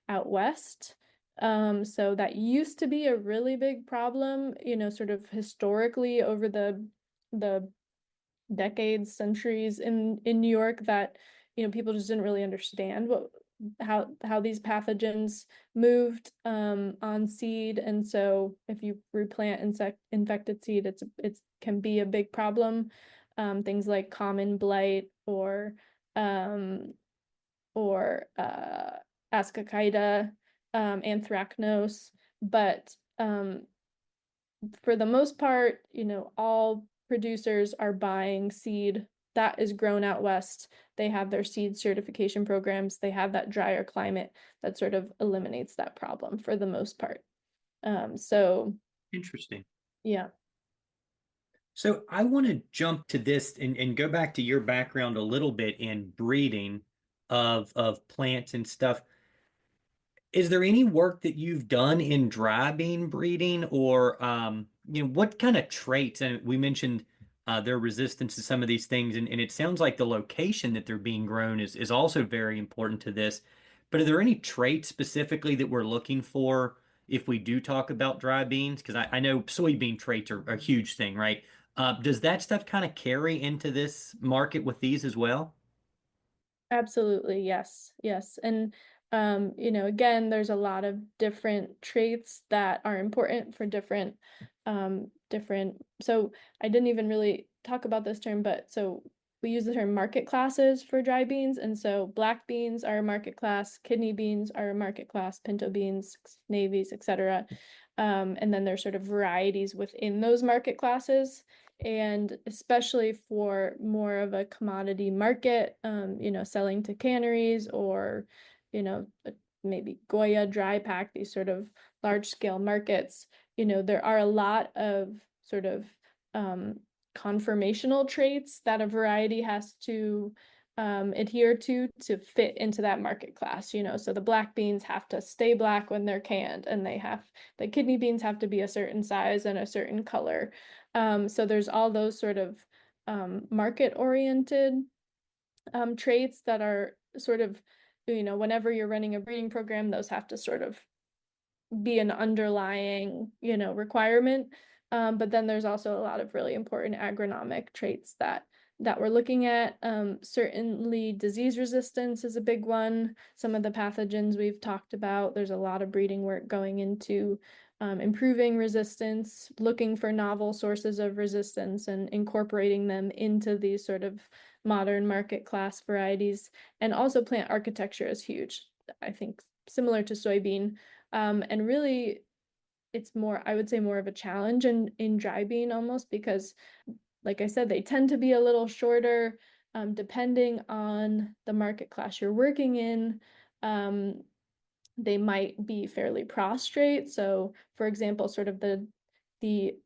out west. So that used to be a really big problem, sort of historically over the decades, centuries in New York, that people just didn't really understand how these pathogens moved on seed. And so if you replant infected seed, it can be a big problem. Things like common blight um, or ascochyta, anthracnose. But for the most part, all producers are buying seed that is grown out west. They have their seed certification programs. They have that drier climate that sort of eliminates that problem for the most part. So Interesting. yeah. So I want to jump to this and go back to your background a little bit in breeding of plants and stuff. Is there any work that you've done in dry bean breeding, or what kind of traits? And we mentioned their resistance to some of these things, and it sounds like the location that they're being grown is also very important to this. But are there any traits specifically that we're looking for if we do talk about dry beans? Because I know soybean traits are a huge thing, right? Does that stuff kind of carry into this market with these as well? Absolutely, yes, yes. And again, there's a lot of different traits that are important for different. So I didn't even really talk about this term, but so we use the term market classes for dry beans. And so black beans are a market class, kidney beans are a market class, pinto beans, navies, etc. And then there's sort of varieties within those market classes. And especially for more of a commodity market, selling to canneries or, maybe Goya, dry pack, these sort of large scale markets, there are a lot of sort of conformational traits that a variety has to adhere to fit into that market class. So the black beans have to stay black when they're canned, and the kidney beans have to be a certain size and a certain color. So there's all those sort of market-oriented traits that are sort of, whenever you're running a breeding program, those have to sort of be an underlying, requirement. But then there's also a lot of really important agronomic traits that we're looking at. Certainly disease resistance is a big one. Some of the pathogens we've talked about, there's a lot of breeding work going into improving resistance, looking for novel sources of resistance and incorporating them into these sort of modern market class varieties. And also plant architecture is huge, I think, similar to soybean. And really, it's more, I would say, more of a challenge in dry bean almost because, like I said, they tend to be a little shorter, depending on the market class you're working in. They might be fairly prostrate. So, for example, sort of the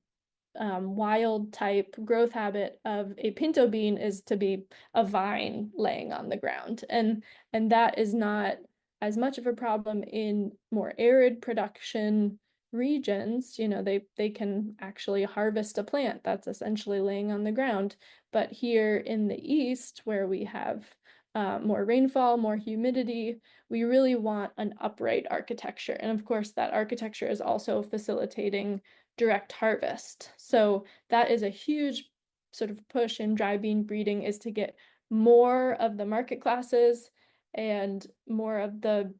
wild type growth habit of a pinto bean is to be a vine laying on the ground, and that is not as much of a problem in more arid production regions. They can actually harvest a plant that's essentially laying on the ground. But here in the east, where we have more rainfall, more humidity, we really want an upright architecture. And of course, that architecture is also facilitating direct harvest. So that is a huge sort of push in dry bean breeding, is to get more of the market classes and more of the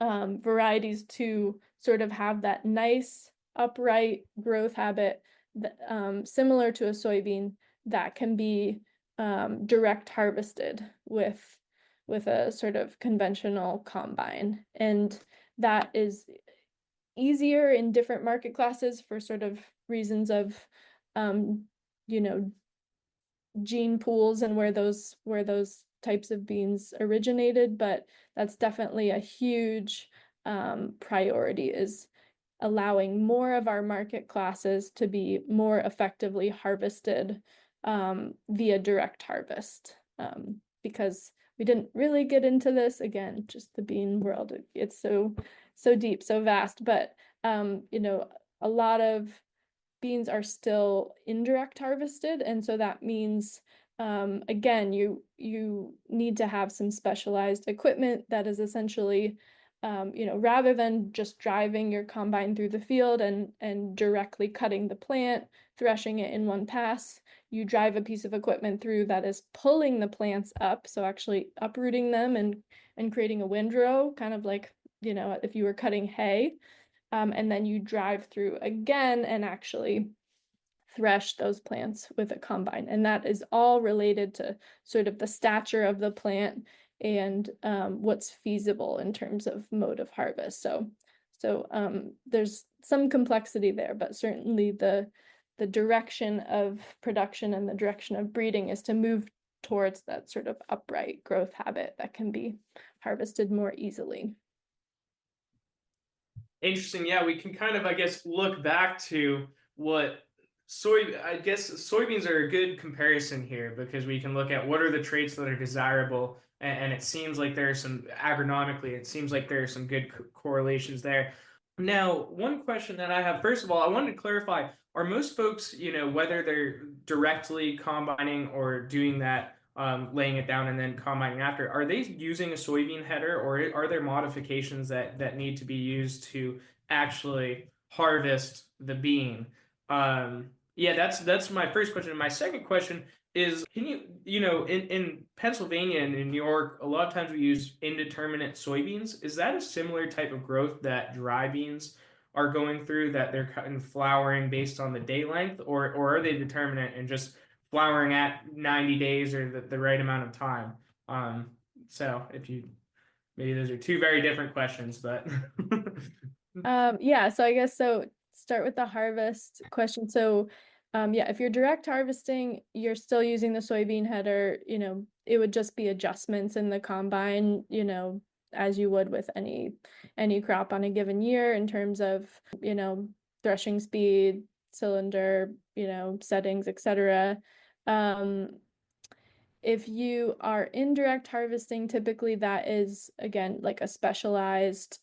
varieties to sort of have that nice upright growth habit that, similar to a soybean, that can be direct harvested with a sort of conventional combine. And that is easier in different market classes for sort of reasons of you know gene pools and where those types of beans originated. But that's definitely a huge priority, is allowing more of our market classes to be more effectively harvested via direct harvest, because we didn't really get into this, again, just the bean world, it's so deep, so vast. But a lot of beans are still indirect harvested, and so that means again, you need to have some specialized equipment that is essentially, rather than just driving your combine through the field and directly cutting the plant, threshing it in one pass, you drive a piece of equipment through that is pulling the plants up, so actually uprooting them and creating a windrow, kind of like, if you were cutting hay, and then you drive through again and actually thresh those plants with a combine. And that is all related to sort of the stature of the plant and what's feasible in terms of mode of harvest. So there's some complexity there, but certainly the direction of production and the direction of breeding is to move towards that sort of upright growth habit that can be harvested more easily. Interesting. Yeah, we can kind of, I guess, look back to what I guess soybeans are a good comparison here, because we can look at what are the traits that are desirable, and it seems like there are some agronomically, it seems like there are some good correlations there. Now, one question that I have, first of all, I wanted to clarify, are most folks, whether they're directly combining or doing that, laying it down and then combining after, are they using a soybean header, or are there modifications that need to be used to actually harvest the bean? Yeah, that's my first question. My second question is, can in Pennsylvania and in New York, a lot of times we use indeterminate soybeans. Is that a similar type of growth that dry beans are going through, that they're cutting flowering based on the day length, or are they determinate and just flowering at 90 days or the right amount of time? So maybe those are two very different questions, but Yeah, so I guess start with the harvest question. So yeah, if you're direct harvesting, you're still using the soybean header, it would just be adjustments in the combine, as you would with any crop on a given year in terms of, threshing speed, cylinder, settings, etc. If you are indirect harvesting, typically that is, again, like a specialized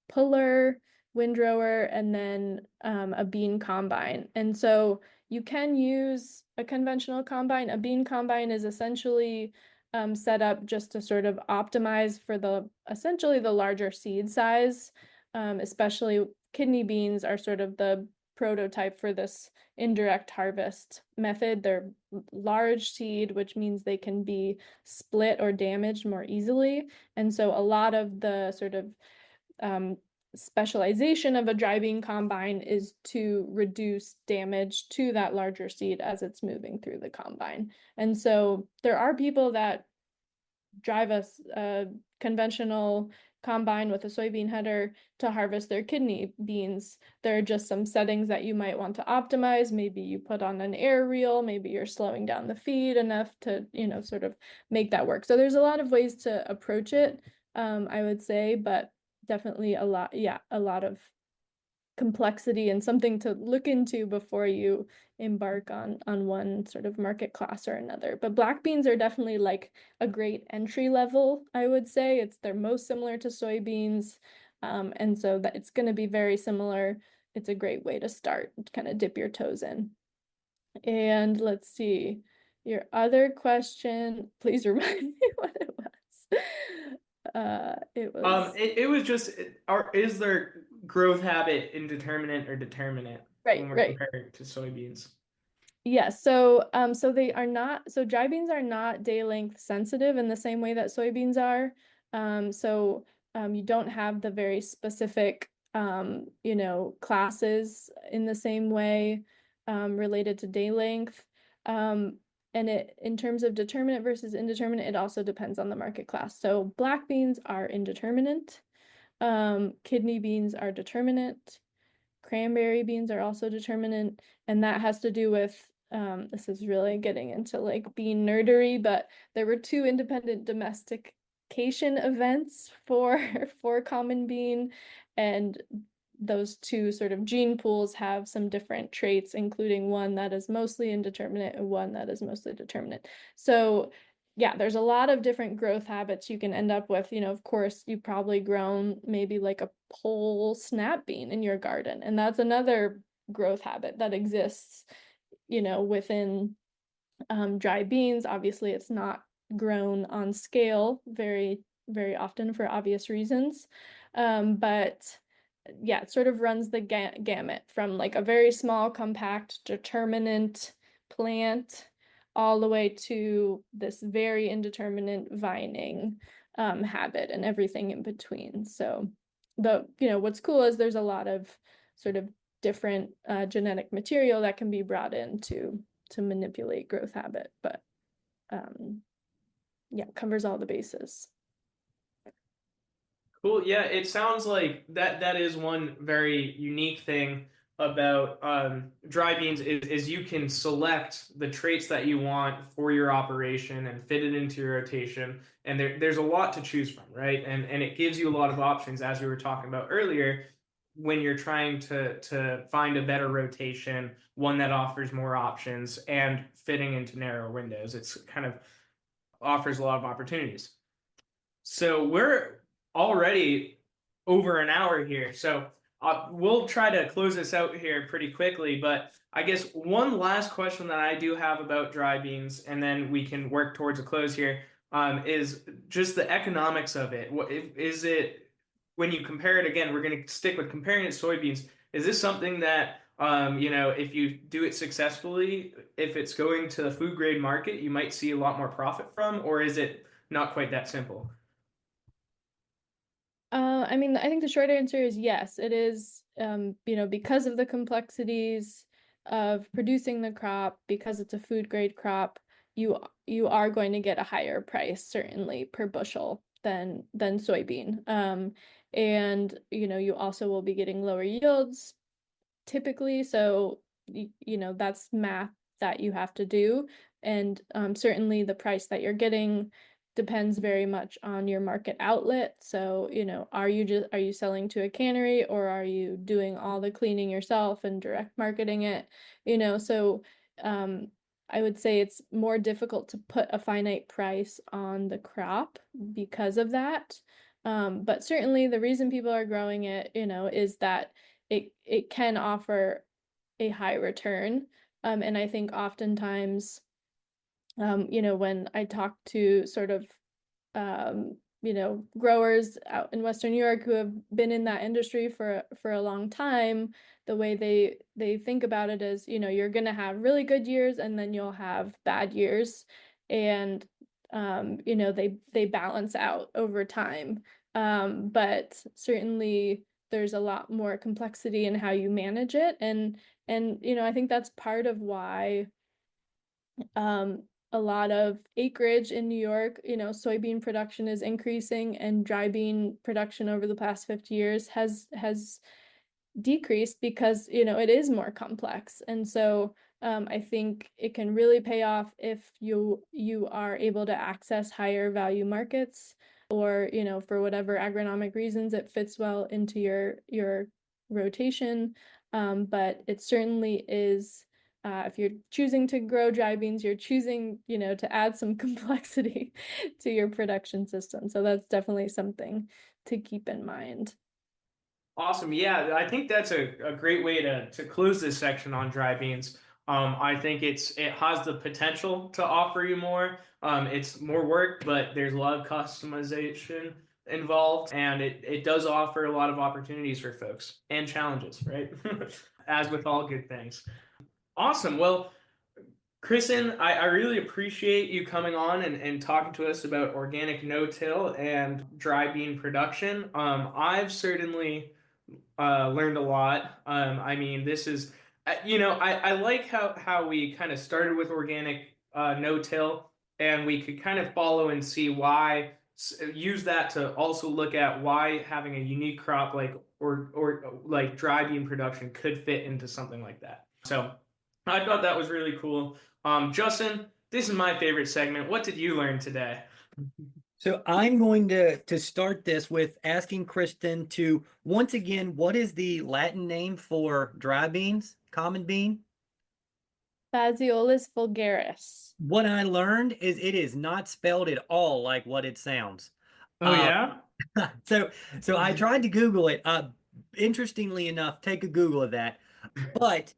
puller, windrower, and then a bean combine. And so you can use a conventional combine. A bean combine is essentially set up just to sort of optimize for essentially the larger seed size, especially kidney beans are sort of the prototype for this indirect harvest method. They're large seed, which means they can be split or damaged more easily. And so a lot of the sort of specialization of a dry bean combine is to reduce damage to that larger seed as it's moving through the combine. And so there are people that drive a conventional combine with a soybean header to harvest their kidney beans. There are just some settings that you might want to optimize. Maybe you put on an air reel, maybe you're slowing down the feed enough to, sort of make that work. So there's a lot of ways to approach it, I would say, but definitely a lot of complexity and something to look into before you embark on one sort of market class or another. But black beans are definitely like a great entry level, I would say. They're most similar to soybeans, and so that it's going to be very similar. It's a great way to start, kind of dip your toes in. And let's see, your other question, please remind me what it was. It was just, is there growth habit indeterminate or determinate when we're comparing to soybeans? Yes, so they are not, so dry beans are not day length sensitive in the same way that soybeans are. You don't have the very specific classes in the same way related to day length. And in terms of determinate versus indeterminate, it also depends on the market class. So black beans are indeterminate, kidney beans are determinate, cranberry beans are also determinate, and that has to do with this is really getting into like bean nerdery, but there were two independent domestication events for common bean, and those two sort of gene pools have some different traits, including one that is mostly indeterminate and one that is mostly determinate. So yeah, there's a lot of different growth habits you can end up with. Of course, you've probably grown maybe like a pole snap bean in your garden, and that's another growth habit that exists, within dry beans. Obviously, it's not grown on scale very, very often for obvious reasons. But yeah, it sort of runs the gamut from like a very small, compact, determinate plant all the way to this very indeterminate vining habit and everything in between. So what's cool is there's a lot of sort of different genetic material that can be brought in to manipulate growth habit, but yeah, covers all the bases. Cool. Yeah, it sounds like that is one very unique thing about dry beans is you can select the traits that you want for your operation and fit it into your rotation. And there's a lot to choose from, right? And it gives you a lot of options, as we were talking about earlier, when you're trying to find a better rotation, one that offers more options and fitting into narrow windows. It's kind of offers a lot of opportunities. So we're already over an hour here. So we'll try to close this out here pretty quickly. But I guess one last question that I do have about dry beans, and then we can work towards a close here, is just the economics of it. Is it, when you compare it again, we're going to stick with comparing it to soybeans. Is this something that, if you do it successfully, if it's going to the food grade market, you might see a lot more profit from, or is it not quite that simple? I mean, I think the short answer is yes, it is, because of the complexities of producing the crop, because it's a food grade crop, you are going to get a higher price, certainly per bushel than soybean. And you also will be getting lower yields typically, so that's math that you have to do. And certainly the price that you're getting depends very much on your market outlet. So, are you selling to a cannery, or are you doing all the cleaning yourself and direct marketing it? So I would say it's more difficult to put a finite price on the crop because of that. But certainly the reason people are growing it, is that it can offer a high return. And I think oftentimes, when I talk to sort of, growers out in Western New York who have been in that industry for a long time, the way they think about it is, you're gonna have really good years and then you'll have bad years, and they balance out over time. But certainly there's a lot more complexity in how you manage it, and I think that's part of why a lot of acreage in New York, soybean production is increasing, and dry bean production over the past 50 years has decreased because, it is more complex. And so I think it can really pay off if you are able to access higher value markets, or, for whatever agronomic reasons it fits well into your rotation. But it certainly is, if you're choosing to grow dry beans, you're choosing, to add some complexity to your production system. So that's definitely something to keep in mind. Awesome. Yeah, I think that's a great way to close this section on dry beans. I think it has the potential to offer you more. It's more work, but there's a lot of customization involved, and it does offer a lot of opportunities for folks and challenges, right? As with all good things. Awesome. Well, Kristen, I really appreciate you coming on and talking to us about organic no-till and dry bean production. I've certainly learned a lot. I mean, this is, I like how we kind of started with organic no-till, and we could kind of follow and see why, use that to also look at why having a unique crop like or like dry bean production could fit into something like that. So I thought that was really cool. Justin, this is my favorite segment. What did you learn today? So I'm going to start this with asking Kristen to, once again, what is the Latin name for dry beans, common bean? Phaseolus vulgaris. What I learned is it is not spelled at all like what it sounds. Oh Uh, yeah? so I tried to Google it. Interestingly enough, take a Google of that. But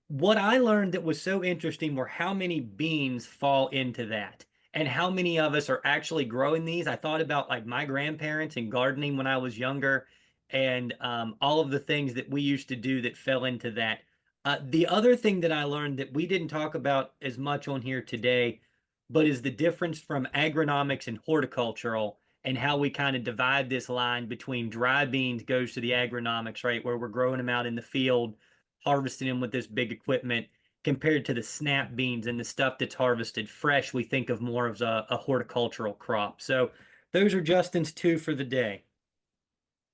what I learned that was so interesting were how many beans fall into that and how many of us are actually growing these. I thought about like my grandparents and gardening when I was younger and all of the things that we used to do that fell into that. The other thing that I learned that we didn't talk about as much on here today, but is the difference from agronomics and horticultural and how we kind of divide this line between dry beans goes to the agronomics, right, where we're growing them out in the field, harvesting them with this big equipment, compared to the snap beans and the stuff that's harvested fresh, we think of more as a horticultural crop. So those are Justin's two for the day.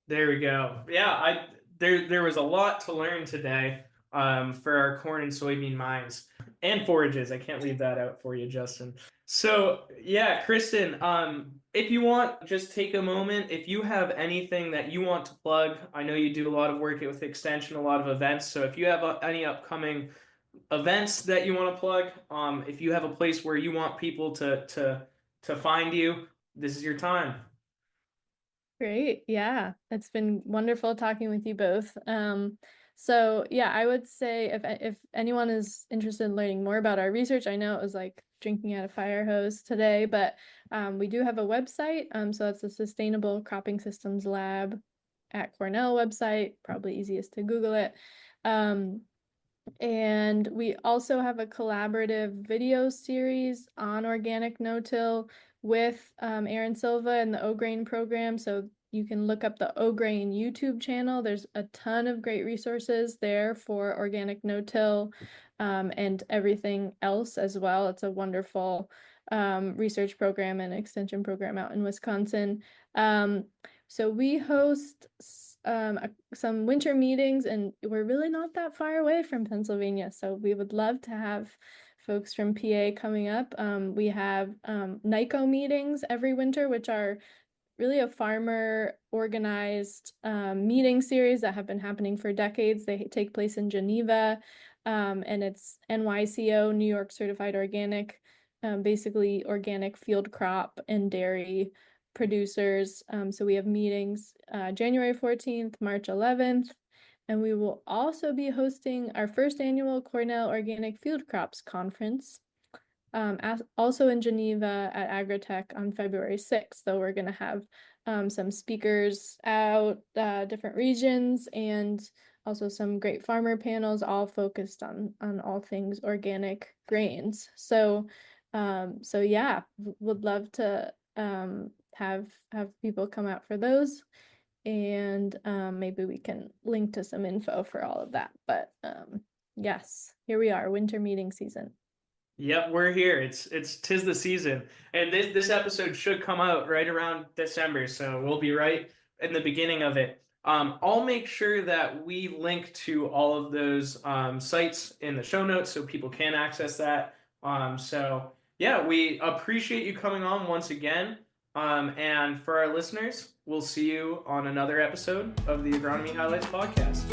There we go. Yeah, there was a lot to learn today for our corn and soybean minds and forages. I can't leave that out for you, Justin. So yeah, Kristen, if you want, just take a moment. If you have anything that you want to plug, I know you do a lot of work with Extension, a lot of events. So if you have any upcoming events that you want to plug, if you have a place where you want people to find you, this is your time. Great. Yeah, it's been wonderful talking with you both. So yeah, I would say if anyone is interested in learning more about our research, I know it was like drinking out a fire hose today, but we do have a website. So that's the Sustainable Cropping Systems Lab at Cornell website, probably easiest to Google it. And we also have a collaborative video series on organic no-till with Aaron Silva and the O-Grain program. So you can look up the O-Grain YouTube channel. There's a ton of great resources there for organic no-till and everything else as well. It's a wonderful research program and extension program out in Wisconsin. So we host some winter meetings, and we're really not that far away from Pennsylvania. So we would love to have folks from PA coming up. We have NICO meetings every winter, which are really a farmer organized meeting series that have been happening for decades. They take place in Geneva, and it's NYCO, New York Certified Organic, basically organic field crop and dairy producers. So we have meetings January 14th, March 11th, and we will also be hosting our first annual Cornell Organic Field Crops Conference, also in Geneva at Agritech on February 6th. So we're going to have some speakers out, different regions, and also some great farmer panels, all focused on all things organic grains. So yeah, would love to have people come out for those, and maybe we can link to some info for all of that. But yes, here we are, winter meeting season. Yep, we're here. Tis the season. And this episode should come out right around December, so we'll be right in the beginning of it. I'll make sure that we link to all of those sites in the show notes so people can access that. So yeah, we appreciate you coming on once again. And for our listeners, we'll see you on another episode of the Agronomy Highlights podcast.